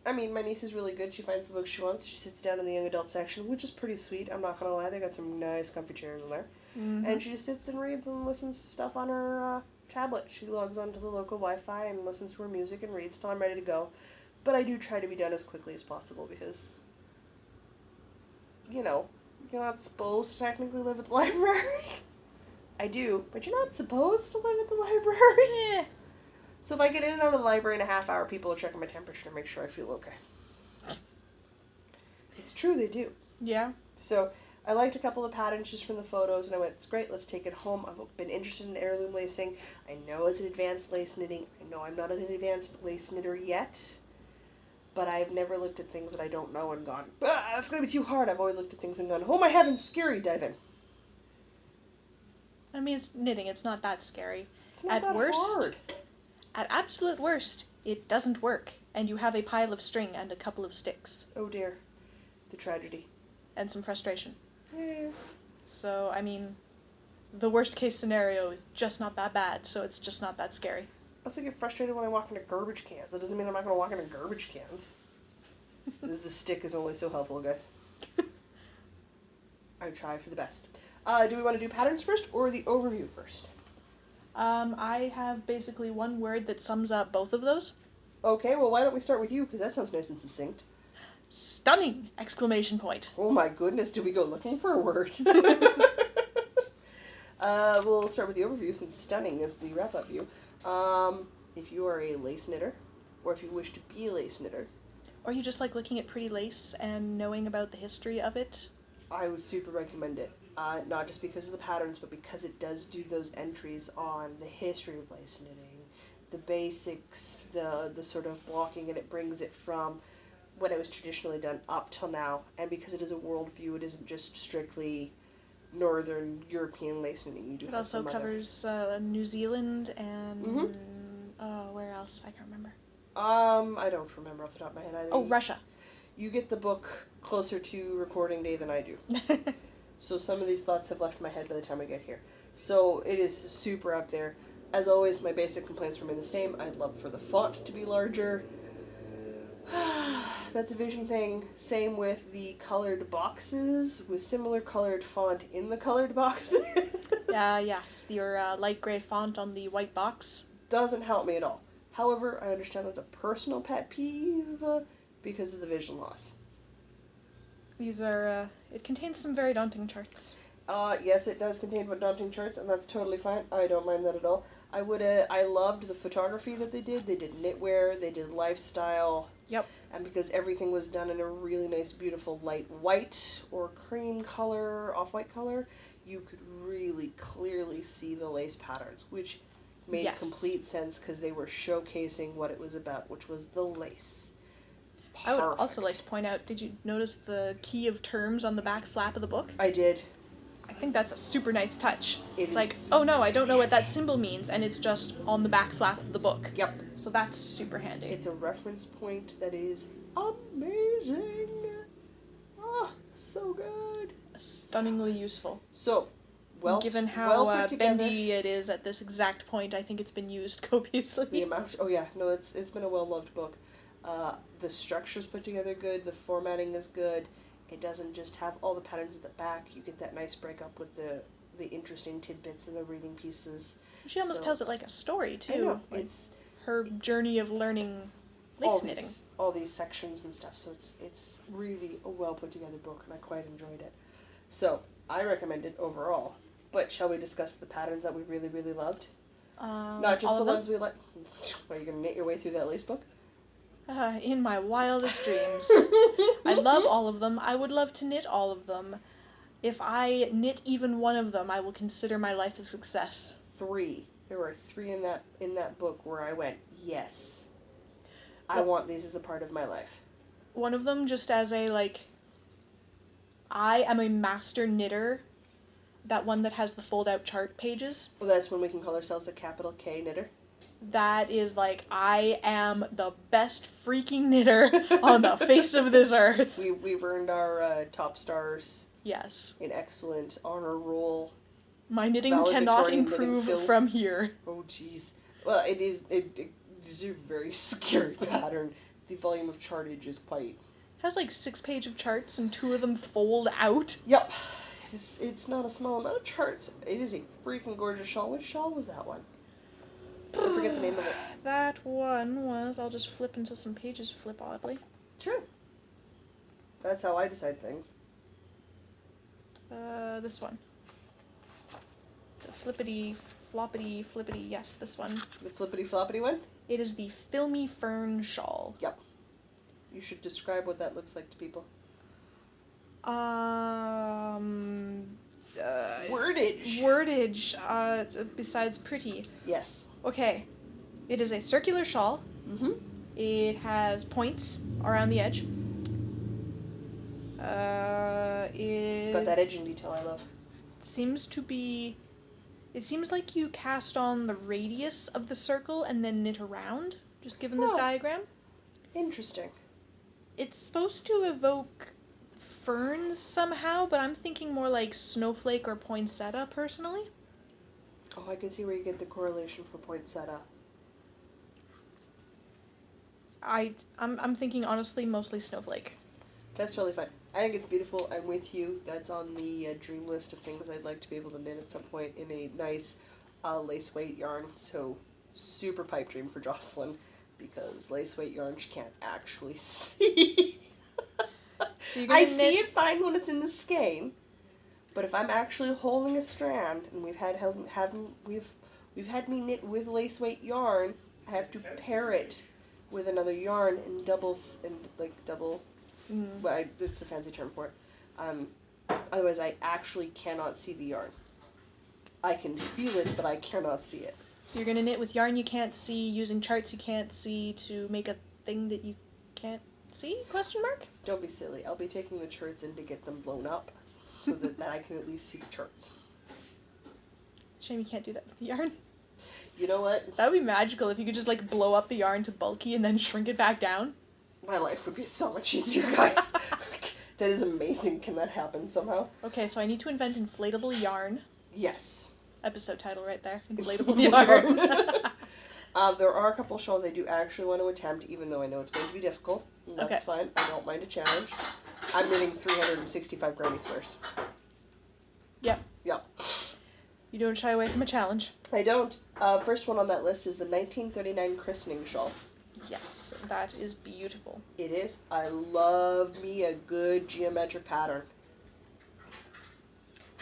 I mean, my niece is really good. She finds the book she wants. She sits down in the young adult section, which is pretty sweet. I'm not going to lie. They got some nice comfy chairs in there. Mm-hmm. And she just sits and reads and listens to stuff on her tablet. She logs onto the local Wi-Fi and listens to her music and reads till I'm ready to go. But I do try to be done as quickly as possible because, you're not supposed to technically live at the library. I do, but you're not supposed to live at the library. Yeah. So if I get in and out of the library in a half hour, people are checking my temperature to make sure I feel okay. It's true, they do. Yeah. So I liked a couple of patterns just from the photos, and I went, it's great, let's take it home. I've been interested in heirloom lacing. I know it's an advanced lace knitting. I know I'm not an advanced lace knitter yet, but I've never looked at things that I don't know and gone, that's going to be too hard. I've always looked at things and gone, oh my heavens, scary, dive in. I mean, it's knitting. It's not that scary. It's not that hard. At absolute worst, it doesn't work, and you have a pile of string and a couple of sticks. Oh dear. The tragedy. And some frustration. Yeah. So, I mean, the worst case scenario is just not that bad, so it's just not that scary. I also get frustrated when I walk into garbage cans. That doesn't mean I'm not going to walk into garbage cans. The stick is only so helpful, guys. I try for the best. Do we want to do patterns first or the overview first? I have basically one word that sums up both of those. Okay, well, why don't we start with you, because that sounds nice and succinct. Stunning! Exclamation point. Oh my goodness, did we go looking for a word? We'll start with the overview, since stunning is the wrap-up view. If you are a lace knitter, or if you wish to be a lace knitter, or you just like looking at pretty lace and knowing about the history of it, I would super recommend it. Not just because of the patterns, but because it does do those entries on the history of lace knitting, the basics, the sort of blocking, and it brings it from what it was traditionally done up till now. And because it is a worldview, it isn't just strictly Northern European lace knitting. You do. It have also covers New Zealand and where else? I can't remember. I don't remember off the top of my head either. Oh, Russia. You get the book closer to recording day than I do. So some of these thoughts have left my head by the time I get here. So it is super up there. As always, my basic complaints remain the same. I'd love for the font to be larger. That's a vision thing. Same with the colored boxes, with similar colored font in the colored boxes. Yes, your light gray font on the white box. Doesn't help me at all. However, I understand that's a personal pet peeve because of the vision loss. These are, it contains some very daunting charts. Yes, it does contain daunting charts, and that's totally fine. I don't mind that at all. I loved the photography that they did. They did knitwear, they did lifestyle. Yep. And because everything was done in a really nice, beautiful light white or cream color, off-white color, you could really clearly see the lace patterns, which made complete sense because they were showcasing what it was about, which was the lace. I would also like to point out, did you notice the key of terms on the back flap of the book? I did. I think that's a super nice touch. It's like, is- oh no, I don't know what that symbol means, and it's just on the back flap of the book. Yep. So that's super handy. It's a reference point that is amazing. Ah, so good. Stunningly useful. So, given how well put together. bendy it is at this exact point, I think it's been used copiously. The amount. Oh yeah, no, it's been a well loved book. The structure's put together good. The formatting is good. It doesn't just have all the patterns at the back. You get that nice breakup with the interesting tidbits and the reading pieces. She almost tells it like a story too. I know. Like It's her journey of learning lace knitting. all these sections and stuff. So it's really a well put together book, and I quite enjoyed it. So I recommend it overall. But shall we discuss the patterns that we really, really loved? Not just the ones we like. Are you going to knit your way through that lace book? In my wildest dreams. I love all of them. I would love to knit all of them. If I knit even one of them, I will consider my life a success. 3. There were 3 in that book where I went, yes, I want these as a part of my life. One of them just as a, like, I am a master knitter. That one that has the fold-out chart pages. Well, that's when we can call ourselves a capital K knitter. That is like, I am the best freaking knitter on the face of this earth. We've earned our top stars. Yes. In excellent honor roll. My knitting cannot improve from here. Oh, jeez. Well, it is a very scary pattern. The volume of chartage is quite... It has like 6 pages of charts and 2 of them fold out. Yep. It's not a small amount of charts. It is a freaking gorgeous shawl. Which shawl was that one? I forget the name of it. That one was... I'll just flip until some pages flip oddly. True. That's how I decide things. This one. The flippity, yes, this one. The flippity-floppity one? It is the Filmy Fern Shawl. Yep. You should describe what that looks like to people. Wordage. Besides pretty. Yes. Okay. It is a circular shawl. Mm-hmm. It has points around the edge. It's got that edging detail I love. It seems like you cast on the radius of the circle and then knit around, just given this diagram. Interesting. It's supposed to evoke ferns somehow, but I'm thinking more like snowflake or poinsettia, personally. Oh, I can see where you get the correlation for poinsettia. I'm thinking, honestly, mostly snowflake. That's totally fine. I think it's beautiful. I'm with you. That's on the dream list of things I'd like to be able to knit at some point in a nice lace weight yarn. So, super pipe dream for Jocelyn, because lace weight yarn she can't actually see. So I see it fine when it's in the skein, but if I'm actually holding a strand, and we've had me knit with lace weight yarn, I have to pair it with another yarn and double. Well, it's the fancy term for it. Otherwise, I actually cannot see the yarn. I can feel it, but I cannot see it. So you're gonna knit with yarn you can't see, using charts you can't see to make a thing that you can't see? Question mark? Don't be silly. I'll be taking the charts in to get them blown up, so that I can at least see the charts. Shame you can't do that with the yarn. You know what? That would be magical if you could just like blow up the yarn to bulky and then shrink it back down. My life would be so much easier, guys. That is amazing. Can that happen somehow? Okay, so I need to invent inflatable yarn. Yes. Episode title right there. Inflatable yarn. There are a couple shawls I do actually want to attempt, even though I know it's going to be difficult. And that's fine. I don't mind a challenge. I'm knitting 365 granny squares. Yep. Yep. You don't shy away from a challenge. I don't. First one on that list is the 1939 Christening Shawl. Yes, that is beautiful. It is. I love me a good geometric pattern.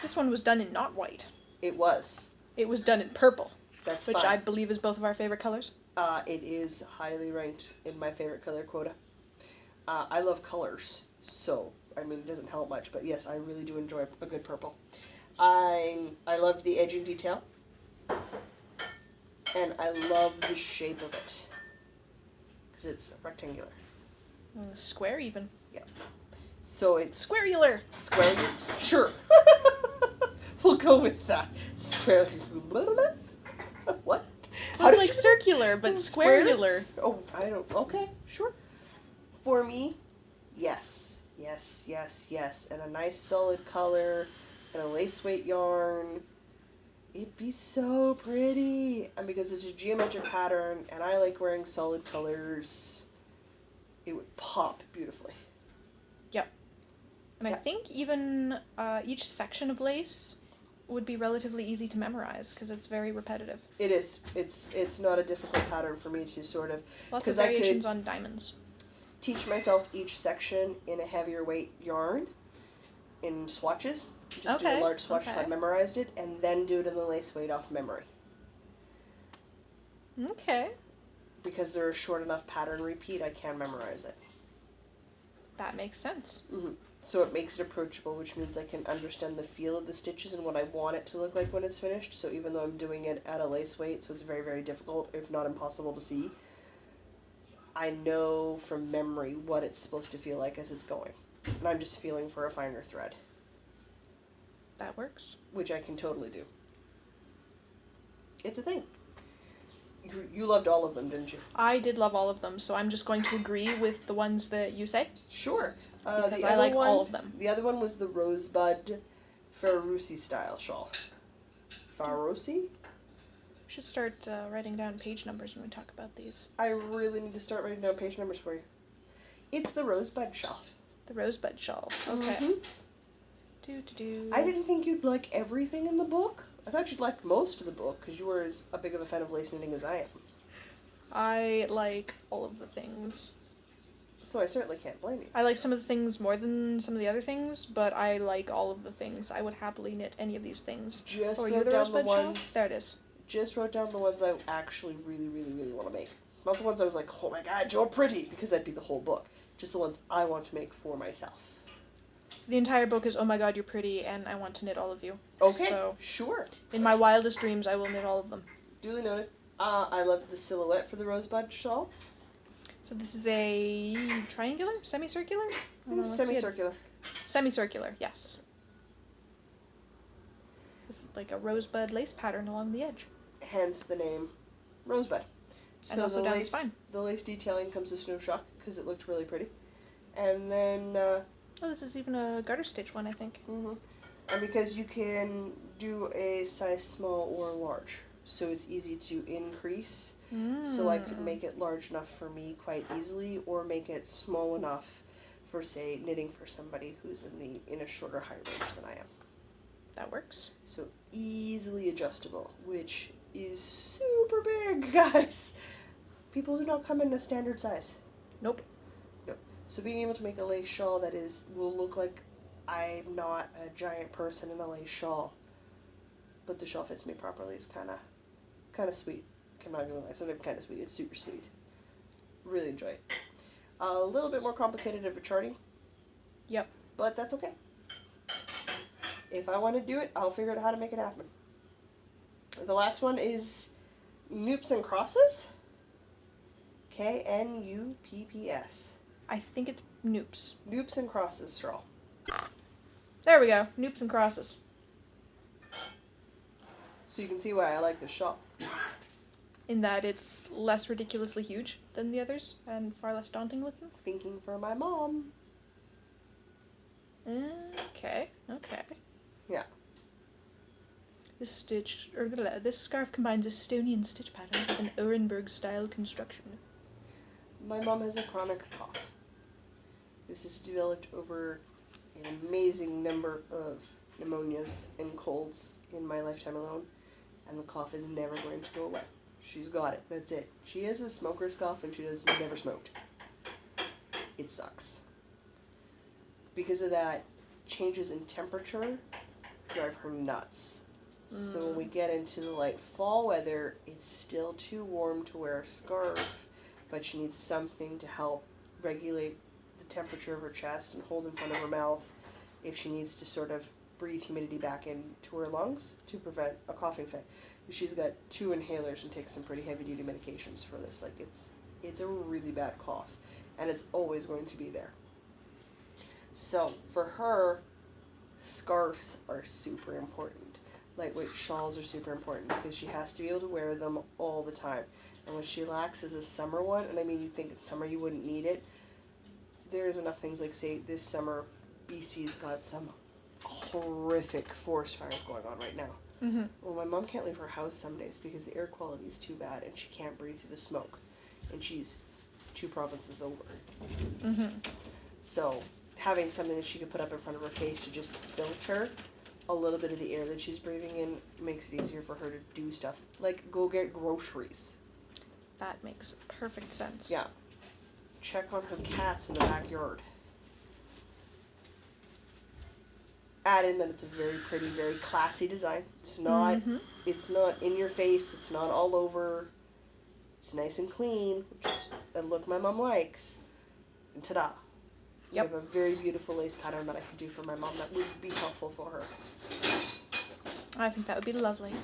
This one was done in not white. It was. It was done in purple. That's which fine. I believe is both of our favorite colors. It is highly ranked in my favorite color quota. I love colors, so, I mean, it doesn't help much, but yes, I really do enjoy a good purple. I love the edging detail, and I love the shape of it, because it's rectangular. Square even. So it's Squarular. square. Sure. We'll go with that. Square. What? How It's did like you- circular, but Square? squarular. Oh, I don't. Okay, sure. For me, yes, and a nice solid color, and a lace weight yarn. It'd be so pretty, and because it's a geometric pattern, and I like wearing solid colors, it would pop beautifully. And I Yeah. think even each section of lace would be relatively easy to memorize because it's very repetitive. It is. It's not a difficult pattern for me to sort of Lots of 'cause I could- variations on diamonds. teach myself each section in a heavier weight yarn in swatches. Just do a Okay, large swatch till I okay. memorized it, and then do it in the lace weight off memory. Okay. Because they're a short enough pattern repeat, I can memorize it. That makes sense. So it makes it approachable, which means I can understand the feel of the stitches and what I want it to look like when it's finished. So even though I'm doing it at a lace weight, so it's very, very difficult, if not impossible to see, I know from memory what it's supposed to feel like as it's going. And I'm just feeling for a finer thread, That works. which I can totally do. It's a thing. You loved all of them, didn't you? I did love all of them, so I'm just going to agree with the ones that you say Sure. because the I other like one, all of them. The other one was the Rosebud Ferrucci style shawl. Ferrucci? We should start writing down page numbers when we talk about these. I really need to start writing down page numbers for you. It's the Rosebud shawl. The Rosebud Shawl. Okay. Mhm. Do. I didn't think you'd like everything in the book. I thought you'd like most of the book because you were as a big of a fan of lace knitting as I am. I like all of the things. So I certainly can't blame you. I like some of the things more than some of the other things, but I like all of the things. I would happily knit any of these things. Just Oh, are you wrote the down the Rosebud Shawl? ones. There it is. Just wrote down the ones I actually really, really, really want to make. Not the ones I was like, oh my god, you're pretty, because that'd be the whole book. Just the ones I want to make for myself. The entire book is, oh my god, you're pretty, and I want to knit all of you. Okay, So, sure. in my wildest dreams, I will knit all of them. Duly noted. I love the silhouette for the Rosebud shawl. So this is a triangular? Semicircular? I don't know, let's see it. Semicircular. Semicircular, yes. With like a rosebud lace pattern along the edge. Hence the name Rosebud. And also down the lace, spine. The lace detailing comes to Snow Shock because it looked really pretty. And then, Oh, this is even a garter stitch one, I think. and because you can do a size small or large, so it's easy to increase. So I could make it large enough for me quite easily, or make it small enough for, say, knitting for somebody who's in a shorter height range than I am. That works. So easily adjustable, which is super big, guys. People do not come in a standard size. Nope. So being able to make a lace shawl that will look like I'm not a giant person in a lace shawl, but the shawl fits me properly is kind of sweet. I'm not gonna lie, it's not even kind of sweet. It's super sweet. Really enjoy it. A little bit more complicated of a charting. Yep. But that's okay. If I want to do it, I'll figure out how to make it happen. The last one is Knoops and Crosses. Knupps. I think it's Noops. Knoops and Crosses shawl. There we go. Noops and crosses. So you can see why I like this shawl. In that it's less ridiculously huge than the others and far less daunting looking. Thinking for my mom. Okay. Yeah. This scarf combines Estonian stitch patterns with an Orenburg style construction. My mom has a chronic cough. This has developed over an amazing number of pneumonias and colds in my lifetime alone, and the cough is never going to go away. She's got it. That's it. She has a smoker's cough, and she has never smoked. It sucks. Because of that, changes in temperature drive her nuts. So when we get into like fall weather, it's still too warm to wear a scarf, but she needs something to help regulate the temperature of her chest and hold in front of her mouth if she needs to sort of breathe humidity back into her lungs to prevent a coughing fit. She's got 2 inhalers and takes some pretty heavy duty medications for this. Like it's a really bad cough. and it's always going to be there. So for her, scarves are super important. Lightweight shawls are super important because she has to be able to wear them all the time. And what she lacks is a summer one, and I mean, you'd think in summer you wouldn't need it. There's enough things, like, say, this summer, BC's got some horrific forest fires going on right now. Mm-hmm. Well, my mom can't leave her house some days because the air quality is too bad and she can't breathe through the smoke. And she's 2 provinces over. Mm-hmm. So having something that she could put up in front of her face to just filter a little bit of the air that she's breathing in makes it easier for her to do stuff. Like, go get groceries. That makes perfect sense. Yeah. Check on her cats in the backyard. Add in that it's a very pretty, very classy design. It's not it's not in your face, it's not all over. It's nice and clean, which is a look my mom likes. And ta-da. We Yep. have a very beautiful lace pattern that I could do for my mom that would be helpful for her. I think that would be lovely.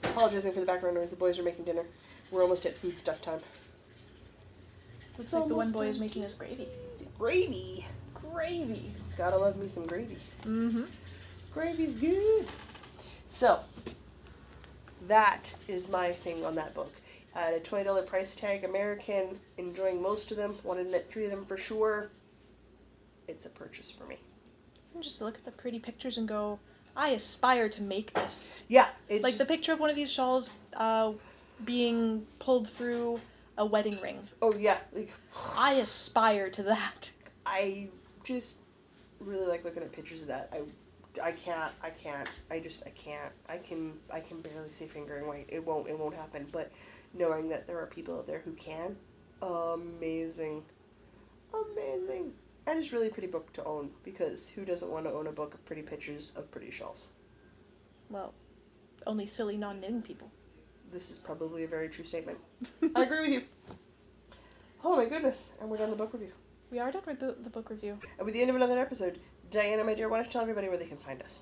Apologizing for the background noise, the boys are making dinner. We're almost at food stuff time. Looks like the one boy is making us gravy. Gravy! Gravy! Gotta love me some gravy. Mm-hmm. Gravy's good. So, that is my thing on that book. At a $20 price tag, American, enjoying most of them, wanted to knit 3 of them for sure. It's a purchase for me. You can just look at the pretty pictures and go, I aspire to make this. Yeah, it's Like the picture of one of these shawls being pulled through a wedding ring. Oh yeah, like I aspire to that. I just really like looking at pictures of that. I can't. I can barely say fingering weight. It won't happen. But knowing that there are people out there who can, amazing. And it's really a pretty book to own, because who doesn't want to own a book of pretty pictures of pretty shawls? Well, only silly non-knitting people. This is probably a very true statement. I agree with you. Oh my goodness, and we're done the book review. We are done with the book review. And with the end of another episode, Diana, my dear, why don't you tell everybody where they can find us?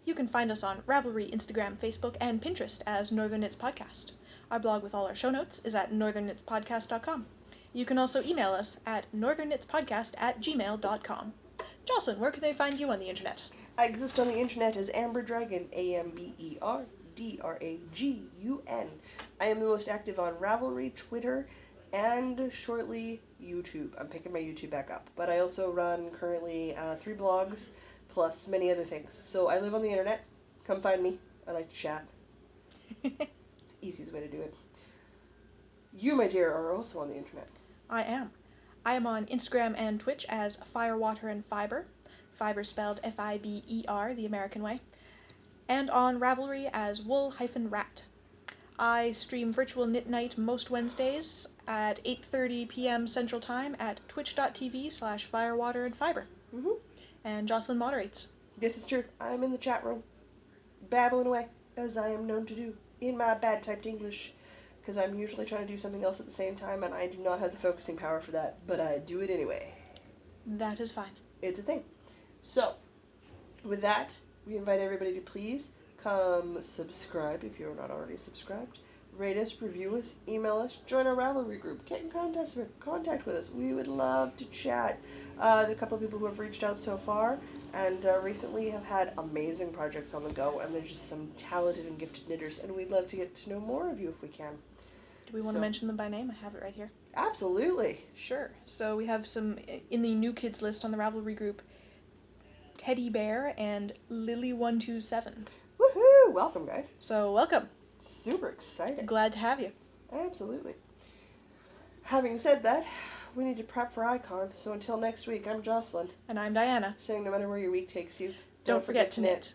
You can find us on Ravelry, Instagram, Facebook, and Pinterest as Northern Knits Podcast. Our blog with all our show notes is at northernknitspodcast.com. You can also email us at northernknitspodcast@gmail.com. Jocelyn, where can they find you on the internet? I exist on the internet as Amber Dragon, AMBERDRAGUN. I am the most active on Ravelry, Twitter, and shortly YouTube. I'm picking my YouTube back up. But I also run currently 3 blogs, plus many other things. So I live on the internet. Come find me. I like to chat. It's the easiest way to do it. You, my dear, are also on the internet. I am. I am on Instagram and Twitch as Fire, Water, and Fibre. Fibre spelled F-I-B-E-R, the American way. And on Ravelry as Wool-Rat. I stream Virtual Knit Night most Wednesdays at 8:30 p.m. Central Time at twitch.tv/firewaterandfibre. And Jocelyn moderates. This is true. I'm in the chat room, babbling away, as I am known to do, in my bad typed English, because I'm usually trying to do something else at the same time, and I do not have the focusing power for that, but I do it anyway. That is fine. It's a thing. So, with that, we invite everybody to please come subscribe if you're not already subscribed. Rate us, review us, email us, join our Ravelry group, get in contact with us. We would love to chat. The couple of people who have reached out so far and recently have had amazing projects on the go, and they're just some talented and gifted knitters, and we'd love to get to know more of you if we can. Do we want to mention them by name? I have it right here. Absolutely. Sure. So we have some in the new kids list on the Ravelry group. Teddy Bear and Lily127. Woohoo! Welcome, guys. So welcome. Super excited. Glad to have you. Absolutely. Having said that, we need to prep for Icon, so until next week, I'm Jocelyn. And I'm Diana. Saying no matter where your week takes you, Don't forget to knit.